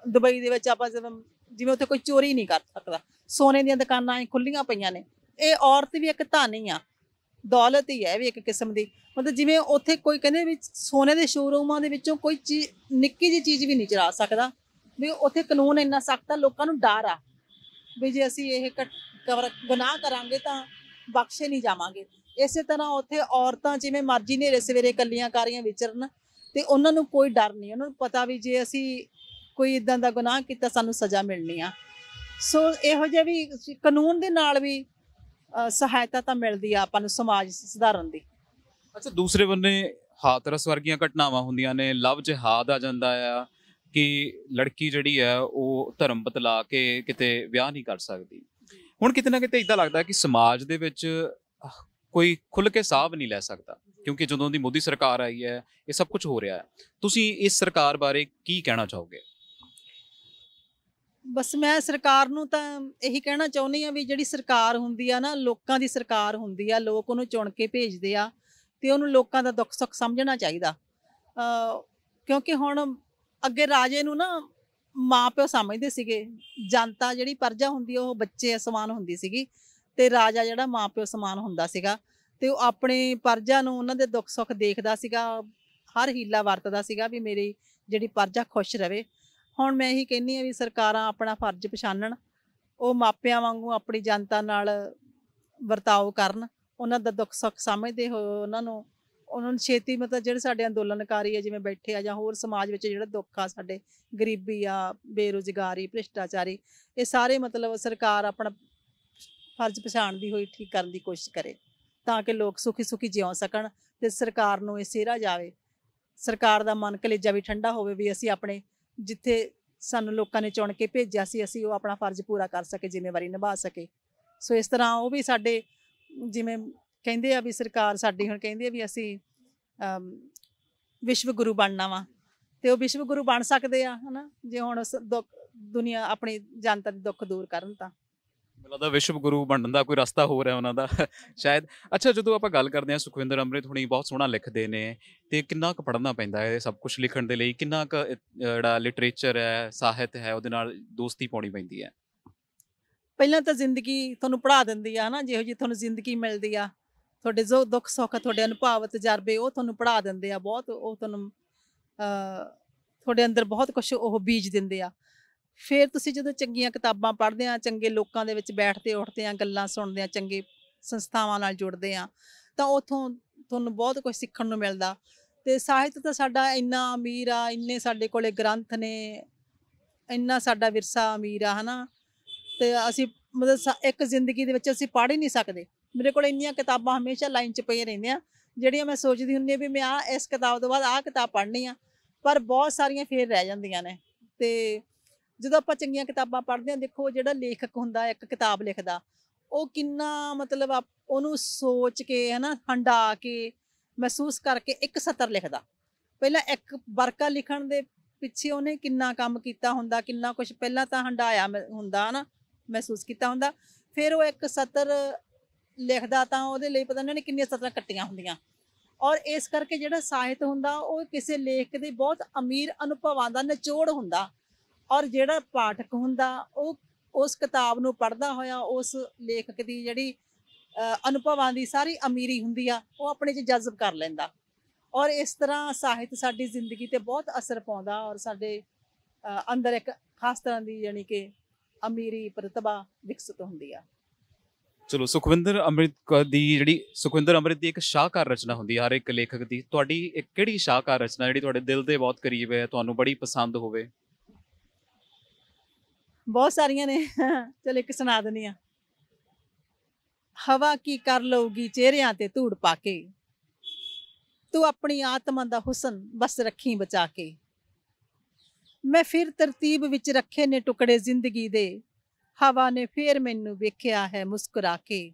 [SPEAKER 1] ਦੁਬਈ ਦੇ ਵਿੱਚ ਆਪਾਂ ਜਿਵੇਂ ਉੱਥੇ ਕੋਈ ਚੋਰੀ ਨਹੀਂ ਕਰ ਸਕਦਾ, ਸੋਨੇ ਦੀਆਂ ਦੁਕਾਨਾਂ ਐ ਖੁੱਲੀਆਂ ਪਈਆਂ ਨੇ। ਇਹ ਔਰਤ ਵੀ ਇੱਕ ਧਨ ਹੀ ਆ, ਦੌਲਤ ਹੀ ਹੈ ਵੀ ਇੱਕ ਕਿਸਮ ਦੀ। ਮਤਲਬ ਜਿਵੇਂ ਉੱਥੇ ਕੋਈ ਕਹਿੰਦੇ ਵੀ ਸੋਨੇ ਦੇ ਸ਼ੋਰੂਮਾਂ ਦੇ ਵਿੱਚੋਂ ਕੋਈ ਚੀਜ਼, ਨਿੱਕੀ ਜਿਹੀ ਚੀਜ਼ ਵੀ ਨਹੀਂ ਚੁਰਾ ਸਕਦਾ, ਵੀ ਉੱਥੇ ਕਾਨੂੰਨ ਇੰਨਾ ਸਖਤ ਆ, ਲੋਕਾਂ ਨੂੰ ਡਰ ਆ ਵੀ ਜੇ ਅਸੀਂ ਇਹ ਗੁਨਾਹ ਕਰਾਂਗੇ ਤਾਂ ਬਖਸ਼ੇ ਨਹੀਂ ਜਾਵਾਂਗੇ। ਇਸੇ ਤਰ੍ਹਾਂ ਉੱਥੇ ਔਰਤਾਂ ਜਿਵੇਂ ਮਰਜ਼ੀ ਨੇਰੇ ਸਵੇਰੇ ਇਕੱਲੀਆਂ ਕਾਰੀਆਂ ਵਿਚਰਨ, ਤੇ ਉਹਨਾਂ ਨੂੰ ਕੋਈ ਡਰ ਨਹੀਂ, ਉਹਨਾਂ ਨੂੰ ਪਤਾ ਵੀ ਜੇ ਅਸੀਂ ਕੋਈ ਇੱਦਾਂ ਦਾ ਗੁਨਾਹ ਕੀਤਾ ਸਾਨੂੰ ਸਜ਼ਾ ਮਿਲਣੀ ਆ। ਸੋ ਇਹੋ ਜਿਹੇ ਵੀ ਕਾਨੂੰਨ ਦੇ ਨਾਲ ਵੀ ਸਹਾਇਤਾ ਤਾਂ ਮਿਲਦੀ ਆ ਆਪਾਂ ਨੂੰ ਸਮਾਜ ਸੁਧਾਰਨ ਦੀ।
[SPEAKER 2] ਅੱਛਾ, ਦੂਸਰੇ ਬੰਨੇ ਹਾਥਰਸ ਵਰਗੀਆਂ ਘਟਨਾਵਾਂ ਹੁੰਦੀਆਂ ਨੇ, ਲਵ ਜਿਹਾਦ ਆ ਜਾਂਦਾ ਆ ਕਿ ਲੜਕੀ ਜਿਹੜੀ ਹੈ ਉਹ ਧਰਮ ਬਤਲਾ ਕੇ ਕਿਤੇ ਵਿਆਹ ਨਹੀਂ ਕਰ ਸਕਦੀ। ਹੁਣ ਕਿਤੇ ਨਾ ਕਿਤੇ ਇੱਦਾਂ ਲੱਗਦਾ ਕਿ ਸਮਾਜ ਦੇ ਵਿੱਚ ਕੋਈ ਖੁੱਲ੍ਹ ਕੇ ਸਾਹ ਵੀ ਨਹੀਂ ਲੈ ਸਕਦਾ, ਕਿਉਂਕਿ ਜਦੋਂ ਦੀ ਮੋਦੀ ਸਰਕਾਰ ਆਈ ਹੈ ਇਹ ਸਭ ਕੁਝ ਹੋ ਰਿਹਾ ਹੈ। ਤੁਸੀਂ ਇਸ ਸਰਕਾਰ ਬਾਰੇ ਕੀ ਕਹਿਣਾ ਚਾਹੋਗੇ?
[SPEAKER 1] ਬਸ ਮੈਂ ਸਰਕਾਰ ਨੂੰ ਤਾਂ ਇਹੀ ਕਹਿਣਾ ਚਾਹੁੰਦੀ ਆ ਵੀ ਜਿਹੜੀ ਸਰਕਾਰ ਹੁੰਦੀ ਆ ਨਾ, ਲੋਕਾਂ ਦੀ ਸਰਕਾਰ ਹੁੰਦੀ ਆ, ਲੋਕ ਉਹਨੂੰ ਚੁਣ ਕੇ ਭੇਜਦੇ ਆ, ਤੇ ਉਹਨੂੰ ਲੋਕਾਂ ਦਾ ਦੁੱਖ ਸੁੱਖ ਸਮਝਣਾ ਚਾਹੀਦਾ। ਕਿਉਂਕਿ ਹੁਣ ਅੱਗੇ ਰਾਜੇ ਨੂੰ ਨਾ ਮਾਂ ਪਿਓ ਸਮਝਦੇ ਸੀਗੇ, ਜਨਤਾ ਜਿਹੜੀ ਪ੍ਰਜਾ ਹੁੰਦੀ ਉਹ ਬੱਚੇ ਸਮਾਨ ਹੁੰਦੀ ਸੀਗੀ, ਤੇ ਰਾਜਾ ਜਿਹੜਾ ਮਾਂ ਪਿਓ ਸਮਾਨ ਹੁੰਦਾ ਸੀਗਾ, ਤੇ ਉਹ ਆਪਣੇ ਪ੍ਰਜਾ ਨੂੰ ਉਹਨਾਂ ਦੇ ਦੁੱਖ ਸੁੱਖ ਦੇਖਦਾ ਸੀਗਾ, ਹਰ ਹੀਲਾ ਵਰਤਦਾ ਸੀਗਾ ਵੀ ਮੇਰੀ ਜਿਹੜੀ ਪ੍ਰਜਾ ਖੁਸ਼ ਰਵੇ। ਹੁਣ ਮੈਂ ਇਹੀ ਕਹਿੰਦੀ ਹਾਂ ਵੀ ਸਰਕਾਰਾਂ ਆਪਣਾ ਫਰਜ਼ ਪਛਾਣਨ, ਉਹ ਮਾਪਿਆਂ ਵਾਂਗੂ ਆਪਣੀ ਜਨਤਾ ਨਾਲ ਵਰਤਾਓ ਕਰਨ, ਉਹਨਾਂ ਦਾ ਦੁੱਖ ਸੁੱਖ ਸਮਝਦੇ ਹੋਏ ਉਹਨਾਂ ਨੂੰ ਛੇਤੀ, ਮਤਲਬ ਜਿਹੜੇ ਸਾਡੇ ਅੰਦੋਲਨਕਾਰੀ ਆ ਜਿਵੇਂ ਬੈਠੇ ਆ, ਜਾਂ ਹੋਰ ਸਮਾਜ ਵਿੱਚ ਜਿਹੜਾ ਦੁੱਖ ਆ, ਸਾਡੇ ਗਰੀਬੀ ਆ, ਬੇਰੁਜ਼ਗਾਰੀ, ਭ੍ਰਿਸ਼ਟਾਚਾਰੀ, ਇਹ ਸਾਰੇ ਮਤਲਬ ਸਰਕਾਰ ਆਪਣਾ ਫਰਜ਼ ਪਛਾਣਦੀ ਹੋਈ ਠੀਕ ਕਰਨ ਦੀ ਕੋਸ਼ਿਸ਼ ਕਰੇ, ਤਾਂ ਕਿ ਲੋਕ ਸੁਖੀ ਸੁਖੀ ਜਿਉ ਸਕਣ ਤੇ ਸਰਕਾਰ ਨੂੰ ਇਹ ਸਿਹਰਾ ਜਾਵੇ, ਸਰਕਾਰ ਦਾ ਮਨ ਕਲੇਜਾ ਵੀ ਠੰਡਾ ਹੋਵੇ ਵੀ ਅਸੀਂ ਆਪਣੇ ਜਿੱਥੇ ਸਾਨੂੰ ਲੋਕਾਂ ਨੇ ਚੁਣ ਕੇ ਭੇਜਿਆ ਸੀ ਅਸੀਂ ਉਹ ਆਪਣਾ ਫਰਜ਼ ਪੂਰਾ ਕਰ ਸਕੇ, ਜ਼ਿੰਮੇਵਾਰੀ ਨਿਭਾ ਸਕੇ। ਸੋ ਇਸ ਤਰ੍ਹਾਂ ਉਹ ਵੀ ਸਾਡੇ ਜਿਵੇਂ ਕਹਿੰਦੇ ਆ ਵੀ ਸਰਕਾਰ ਸਾਡੀ ਹੁਣ ਕਹਿੰਦੀ ਆ ਵੀ ਅਸੀਂ ਵਿਸ਼ਵ ਗੁਰੂ ਬਣਨਾ ਵਾ, ਤੇ ਉਹ ਵਿਸ਼ਵ ਗੁਰੂ ਬਣ ਸਕਦੇ ਆ ਹਨਾ, ਜੇ ਹੁਣ ਦੁਨੀਆ ਆਪਣੀ ਜਨਤਾ ਦੇ ਦੁੱਖ ਦੂਰ ਕਰਨ ਤਾਂ।
[SPEAKER 2] ਮੈਨੂੰ ਲੱਗਦਾ ਵਿਸ਼ਵ ਗੁਰੂ ਬਣਨ ਦਾ ਕੋਈ ਰਸਤਾ ਹੋ ਰਿਹਾ ਉਹਨਾਂ ਦਾ ਸ਼ਾਇਦ। ਅੱਛਾ, ਜਦੋਂ ਆਪਾਂ ਗੱਲ ਕਰਦੇ ਹਾਂ ਸੁਖਵਿੰਦਰ ਅੰਮ੍ਰਿਤ ਹੁਣੀ ਬਹੁਤ ਸੋਹਣਾ ਲਿਖਦੇ ਨੇ, ਤੇ ਕਿੰਨਾ ਕੁ ਪੜ੍ਹਨਾ ਪੈਂਦਾ ਹੈ ਇਹ ਸਭ ਕੁਝ ਲਿਖਣ ਦੇ ਲਈ? ਕਿੰਨਾ ਕੁ ਜਿਹੜਾ ਲਿਟਰੇਚਰ ਹੈ, ਸਾਹਿਤ ਹੈ, ਉਹਦੇ ਨਾਲ ਦੋਸਤੀ ਪਾਉਣੀ ਪੈਂਦੀ ਹੈ?
[SPEAKER 1] ਪਹਿਲਾਂ ਤਾਂ ਜ਼ਿੰਦਗੀ ਤੁਹਾਨੂੰ ਪੜ੍ਹਾ ਦਿੰਦੀ ਆ ਨਾ, ਜਿਹੋ ਜਿਹੀ ਤੁਹਾਨੂੰ ਜ਼ਿੰਦਗੀ ਮਿਲਦੀ ਆ, ਤੁਹਾਡੇ ਜੋ ਦੁੱਖ ਸੁੱਖ, ਤੁਹਾਡੇ ਅਨੁਭਵ ਤਜਰਬੇ, ਉਹ ਤੁਹਾਨੂੰ ਪੜ੍ਹਾ ਦਿੰਦੇ ਆ ਬਹੁਤ। ਉਹ ਤੁਹਾਨੂੰ ਤੁਹਾਡੇ ਅੰਦਰ ਬਹੁਤ ਕੁਝ ਉਹ ਬੀਜ ਦਿੰਦੇ ਆ। ਫਿਰ ਤੁਸੀਂ ਜਦੋਂ ਚੰਗੀਆਂ ਕਿਤਾਬਾਂ ਪੜ੍ਹਦੇ ਆ, ਚੰਗੇ ਲੋਕਾਂ ਦੇ ਵਿੱਚ ਬੈਠਦੇ ਉੱਠਦੇ ਆ, ਗੱਲਾਂ ਸੁਣਦੇ ਆ, ਚੰਗੇ ਸੰਸਥਾਵਾਂ ਨਾਲ ਜੁੜਦੇ ਆ, ਤਾਂ ਉੱਥੋਂ ਤੁਹਾਨੂੰ ਬਹੁਤ ਕੁਝ ਸਿੱਖਣ ਨੂੰ ਮਿਲਦਾ। ਤੇ ਸਾਹਿਤ ਤਾਂ ਸਾਡਾ ਇੰਨਾ ਅਮੀਰ ਆ, ਇੰਨੇ ਸਾਡੇ ਕੋਲੇ ਗ੍ਰੰਥ ਨੇ, ਇੰਨਾ ਸਾਡਾ ਵਿਰਸਾ ਅਮੀਰ ਆ, ਹਨਾ। ਤੇ ਅਸੀਂ ਮਤਲਬ ਇੱਕ ਜ਼ਿੰਦਗੀ ਦੇ ਵਿੱਚ ਅਸੀਂ ਪੜ੍ਹ ਹੀ ਨਹੀਂ ਸਕਦੇ। ਮੇਰੇ ਕੋਲ ਇੰਨੀਆਂ ਕਿਤਾਬਾਂ ਹਮੇਸ਼ਾ ਲਾਈਨ 'ਚ ਪਈਆਂ ਰਹਿੰਦੀਆਂ, ਜਿਹੜੀਆਂ ਮੈਂ ਸੋਚਦੀ ਹੁੰਦੀ ਹਾਂ ਵੀ ਮੈਂ ਇਸ ਕਿਤਾਬ ਤੋਂ ਬਾਅਦ ਆਹ ਕਿਤਾਬ ਪੜ੍ਹਨੀ ਆ, ਪਰ ਬਹੁਤ ਸਾਰੀਆਂ ਫੇਰ ਰਹਿ ਜਾਂਦੀਆਂ ਨੇ। ਤੇ ਜਦੋਂ ਆਪਾਂ ਚੰਗੀਆਂ ਕਿਤਾਬਾਂ ਪੜ੍ਹਦੇ ਹਾਂ, ਦੇਖੋ ਜਿਹੜਾ ਲੇਖਕ ਹੁੰਦਾ ਇੱਕ ਕਿਤਾਬ ਲਿਖਦਾ, ਉਹ ਕਿੰਨਾ ਮਤਲਬ ਉਹਨੂੰ ਸੋਚ ਕੇ, ਹਨਾ, ਹੰਢਾ ਕੇ, ਮਹਿਸੂਸ ਕਰਕੇ ਇੱਕ ਸਤਰ ਲਿਖਦਾ। ਪਹਿਲਾਂ ਇੱਕ ਵਰਕਾ ਲਿਖਣ ਦੇ ਪਿੱਛੇ ਉਹਨੇ ਕਿੰਨਾ ਕੰਮ ਕੀਤਾ ਹੁੰਦਾ, ਕਿੰਨਾ ਕੁਝ ਪਹਿਲਾਂ ਤਾਂ ਹੰਢਾਇਆ ਹੁੰਦਾ, ਹਨਾ, ਮਹਿਸੂਸ ਕੀਤਾ ਹੁੰਦਾ। ਫਿਰ ਉਹ ਇੱਕ ਸਤਰ ਲਿਖਦਾ ਤਾਂ ਉਹਦੇ ਲਈ ਪਤਾ ਨਹੀਂ ਉਹਨੇ ਕਿੰਨੀਆਂ ਸਤਰਾਂ ਕੱਟੀਆਂ ਹੁੰਦੀਆਂ। ਔਰ ਇਸ ਕਰਕੇ ਜਿਹੜਾ ਸਾਹਿਤ ਹੁੰਦਾ ਉਹ ਕਿਸੇ ਲੇਖਕ ਦੇ ਬਹੁਤ ਅਮੀਰ ਅਨੁਭਵਾਂ ਦਾ ਨਿਚੋੜ ਹੁੰਦਾ। ਔਰ ਜਿਹੜਾ ਪਾਠਕ ਹੁੰਦਾ ਉਹ ਉਸ ਕਿਤਾਬ ਨੂੰ ਪੜ੍ਹਦਾ ਹੋਇਆ ਉਸ ਲੇਖਕ ਦੀ ਜਿਹੜੀ ਅਨੁਭਵਾਂ ਦੀ ਸਾਰੀ ਅਮੀਰੀ ਹੁੰਦੀ ਆ, ਉਹ ਆਪਣੇ 'ਚ ਜਜ਼ਬ ਕਰ ਲੈਂਦਾ। ਔਰ ਇਸ ਤਰ੍ਹਾਂ ਸਾਹਿਤ ਸਾਡੀ ਜ਼ਿੰਦਗੀ 'ਤੇ ਬਹੁਤ ਅਸਰ ਪਾਉਂਦਾ, ਔਰ ਸਾਡੇ ਅੰਦਰ ਇੱਕ ਖਾਸ ਤਰ੍ਹਾਂ ਦੀ ਯਾਨੀ ਕਿ ਅਮੀਰੀ ਪ੍ਰਤਿਭਾ ਵਿਕਸਿਤ ਹੁੰਦੀ ਆ।
[SPEAKER 2] ਚਲੋ, ਸੁਖਵਿੰਦਰ ਅੰਮ੍ਰਿਤ ਦੀ ਇੱਕ ਸ਼ਾਹਕਾਰ ਰਚਨਾ ਹੁੰਦੀ ਹੈ ਹਰ ਇੱਕ ਲੇਖਕ ਦੀ। ਤੁਹਾਡੀ ਇੱਕ ਕਿਹੜੀ ਸ਼ਾਹਕਾਰ ਰਚਨਾ ਜਿਹੜੀ ਤੁਹਾਡੇ ਦਿਲ ਦੇ ਬਹੁਤ ਕਰੀਬ ਹੈ, ਤੁਹਾਨੂੰ ਬੜੀ ਪਸੰਦ ਹੋਵੇ?
[SPEAKER 1] ਬਹੁਤ ਸਾਰੀਆਂ ਨੇ, ਚਲ ਇੱਕ ਸੁਣਾ ਦਿੰਦੀ ਆ। ਹਵਾ ਕੀ ਕਰ ਲਊਗੀ ਚਿਹਰਿਆਂ ਤੇ ਧੂੜ ਪਾ ਕੇ, ਤੂੰ ਆਪਣੀ ਆਤਮਾ ਦਾ ਹੁਸਨ ਬਸ ਰੱਖੀ ਬਚਾ ਕੇ। ਮੈਂ ਫਿਰ ਤਰਤੀਬ ਵਿੱਚ ਰੱਖੇ ਨੇ ਟੁਕੜੇ ਜ਼ਿੰਦਗੀ ਦੇ, ਹਵਾ ਨੇ ਫੇਰ ਮੈਨੂੰ ਵੇਖਿਆ ਹੈ ਮੁਸਕਰਾ ਕੇ।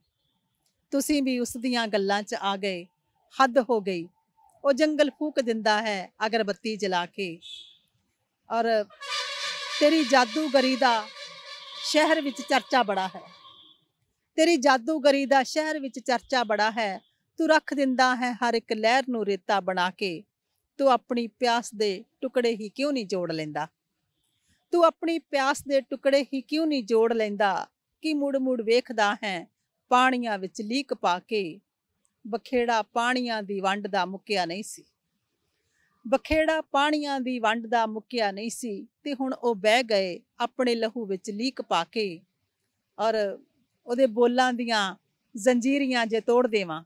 [SPEAKER 1] ਤੁਸੀਂ ਵੀ ਉਸ ਦੀਆਂ ਗੱਲਾਂ 'ਚ ਆ ਗਏ, ਹੱਦ ਹੋ ਗਈ, ਉਹ ਜੰਗਲ ਫੂਕ ਦਿੰਦਾ ਹੈ ਅਗਰਬੱਤੀ ਜਲਾ ਕੇ। ਔਰ ਤੇਰੀ ਜਾਦੂਗਰੀ ਦਾ ਸ਼ਹਿਰ ਵਿੱਚ ਚਰਚਾ ਬੜਾ ਹੈ, ਤੇਰੀ ਜਾਦੂਗਰੀ ਦਾ ਸ਼ਹਿਰ ਵਿੱਚ ਚਰਚਾ ਬੜਾ ਹੈ। ਤੂੰ ਰੱਖ ਦਿੰਦਾ ਹੈ ਹਰ ਇੱਕ ਲਹਿਰ ਨੂੰ ਰੇਤਾ ਬਣਾ ਕੇ। ਤੂੰ ਆਪਣੀ ਪਿਆਸ ਦੇ ਟੁਕੜੇ ਹੀ ਕਿਉਂ ਨਹੀਂ ਜੋੜ ਲੈਂਦਾ, ਤੂੰ ਆਪਣੀ ਪਿਆਸ ਦੇ ਟੁਕੜੇ ਹੀ ਕਿਉਂ ਨਹੀਂ ਜੋੜ ਲੈਂਦਾ। ਕਿ ਮੁੜ ਮੁੜ ਵੇਖਦਾ ਹੈ ਪਾਣੀਆਂ ਵਿੱਚ ਲੀਕ ਪਾ ਕੇ। ਬਖੇੜਾ ਪਾਣੀਆਂ ਦੀ ਵੰਡ ਦਾ ਮੁੱਕਿਆ ਨਹੀਂ ਸੀ, ਬਖੇੜਾ ਪਾਣੀਆਂ ਦੀ ਵੰਡ ਦਾ ਮੁੱਕਿਆ ਨਹੀਂ ਸੀ, ਤੇ ਹੁਣ ਉਹ ਬਹਿ ਗਏ ਆਪਣੇ ਲਹੂ ਵਿੱਚ ਲੀਕ ਪਾ ਕੇ। ਔਰ ਉਹਦੇ ਬੋਲਾਂ ਦੀਆਂ ਜ਼ੰਜੀਰੀਆਂ ਜੇ ਤੋੜ ਦੇਵਾਂ,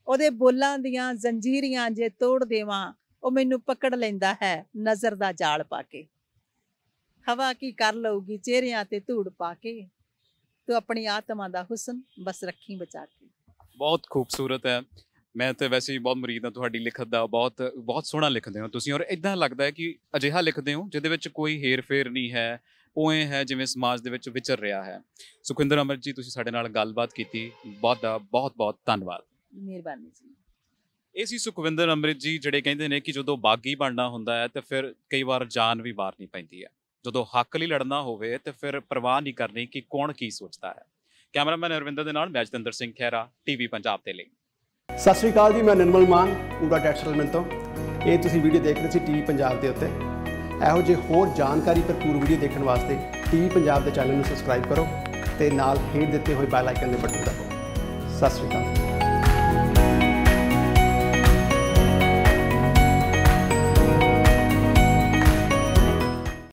[SPEAKER 1] ਉਹਦੇ ਬੋਲਾਂ ਦੀਆਂ ਜ਼ੰਜੀਰੀਆਂ ਜੇ ਤੋੜ ਦੇਵਾਂ, ਉਹ ਮੈਨੂੰ ਪਕੜ ਲੈਂਦਾ ਹੈ ਨਜ਼ਰ ਦਾ ਜਾਲ ਪਾ ਕੇ। ਹਵਾ ਕੀ ਕਰ ਲਊਗੀ ਚਿਹਰਿਆਂ ਤੇ ਧੂੜ ਪਾ ਕੇ, ਤੂੰ ਆਪਣੀ ਆਤਮਾ ਦਾ ਹੁਸਨ ਬਸ ਰੱਖੀ ਬਚਾ ਕੇ।
[SPEAKER 2] ਬਹੁਤ ਖੂਬਸੂਰਤ ਹੈ। ਮੈਂ ਤਾਂ ਵੈਸੇ ਹੀ ਬਹੁਤ ਮੁਰੀਦ ਹਾਂ ਤੁਹਾਡੀ ਲਿਖਤ ਦਾ। ਬਹੁਤ ਸੋਹਣਾ ਲਿਖਦੇ ਹੋ ਤੁਸੀਂ, ਔਰ ਇੱਦਾਂ ਲੱਗਦਾ ਹੈ ਕਿ ਅਜਿਹਾ ਲਿਖਦੇ ਹੋ ਜਿਹਦੇ ਵਿੱਚ ਕੋਈ ਹੇਰ ਫੇਰ ਨਹੀਂ ਹੈ, ਉਵੇਂ ਹੈ ਜਿਵੇਂ ਸਮਾਜ ਦੇ ਵਿੱਚ ਵਿਚਰ ਰਿਹਾ ਹੈ। ਸੁਖਵਿੰਦਰ ਅੰਮ੍ਰਿਤ ਜੀ, ਤੁਸੀਂ ਸਾਡੇ ਨਾਲ ਗੱਲਬਾਤ ਕੀਤੀ, ਬਹੁਤ ਧੰਨਵਾਦ।
[SPEAKER 1] ਮਿਹਰਬਾਨੀ ਜੀ।
[SPEAKER 2] ਇਹ ਸੀ ਸੁਖਵਿੰਦਰ ਅੰਮ੍ਰਿਤ ਜੀ, ਜਿਹੜੇ ਕਹਿੰਦੇ ਨੇ ਕਿ ਜਦੋਂ ਬਾਗੀ ਬਣਨਾ ਹੁੰਦਾ ਹੈ ਤਾਂ ਫਿਰ ਕਈ ਵਾਰ ਜਾਨ ਵੀ ਵਾਰਨੀ ਪੈਂਦੀ ਹੈ। ਜਦੋਂ ਹੱਕ ਲਈ ਲੜਨਾ ਹੋਵੇ ਤਾਂ ਫਿਰ ਪਰਵਾਹ ਨਹੀਂ ਕਰਨੀ ਕਿ ਕੌਣ ਕੀ ਸੋਚਦਾ ਹੈ। ਕੈਮਰਾਮੈਨ ਅਰਵਿੰਦਰ ਦੇ ਨਾਲ ਮੈਂ ਜਤਿੰਦਰ ਸਿੰਘ ਖਹਿਰਾ, ਟੀਵੀ ਪੰਜਾਬ ਦੇ ਲਈ।
[SPEAKER 3] ਸਤਿ ਸ਼੍ਰੀ ਅਕਾਲ ਜੀ, ਮੈਂ ਨਿਰਮਲ ਮਾਨ ਪੂਰਾ ਟੈਕਸਟਾਈਲ ਤੋਂ। ਇਹ ਤੁਸੀਂ ਵੀਡੀਓ ਦੇਖ ਰਹੇ ਸੀ ਟੀਵੀ ਪੰਜਾਬ ਦੇ ਉੱਤੇ। ਇਹੋ ਜਿਹੇ ਹੋਰ ਜਾਣਕਾਰੀ ਭਰਪੂਰ ਵੀਡੀਓ ਦੇਖਣ ਵਾਸਤੇ ਟੀਵੀ ਪੰਜਾਬ ਦੇ ਚੈਨਲ ਨੂੰ ਸਬਸਕ੍ਰਾਈਬ ਕਰੋ ਤੇ ਨਾਲ ਹੇਠ ਦਿੱਤੇ ਹੋਏ ਬੈਲ ਆਈਕਨ ਦੇ ਬਟਨ ਦਬਾਓ। ਸਤਿ ਸ਼੍ਰੀ ਅਕਾਲ।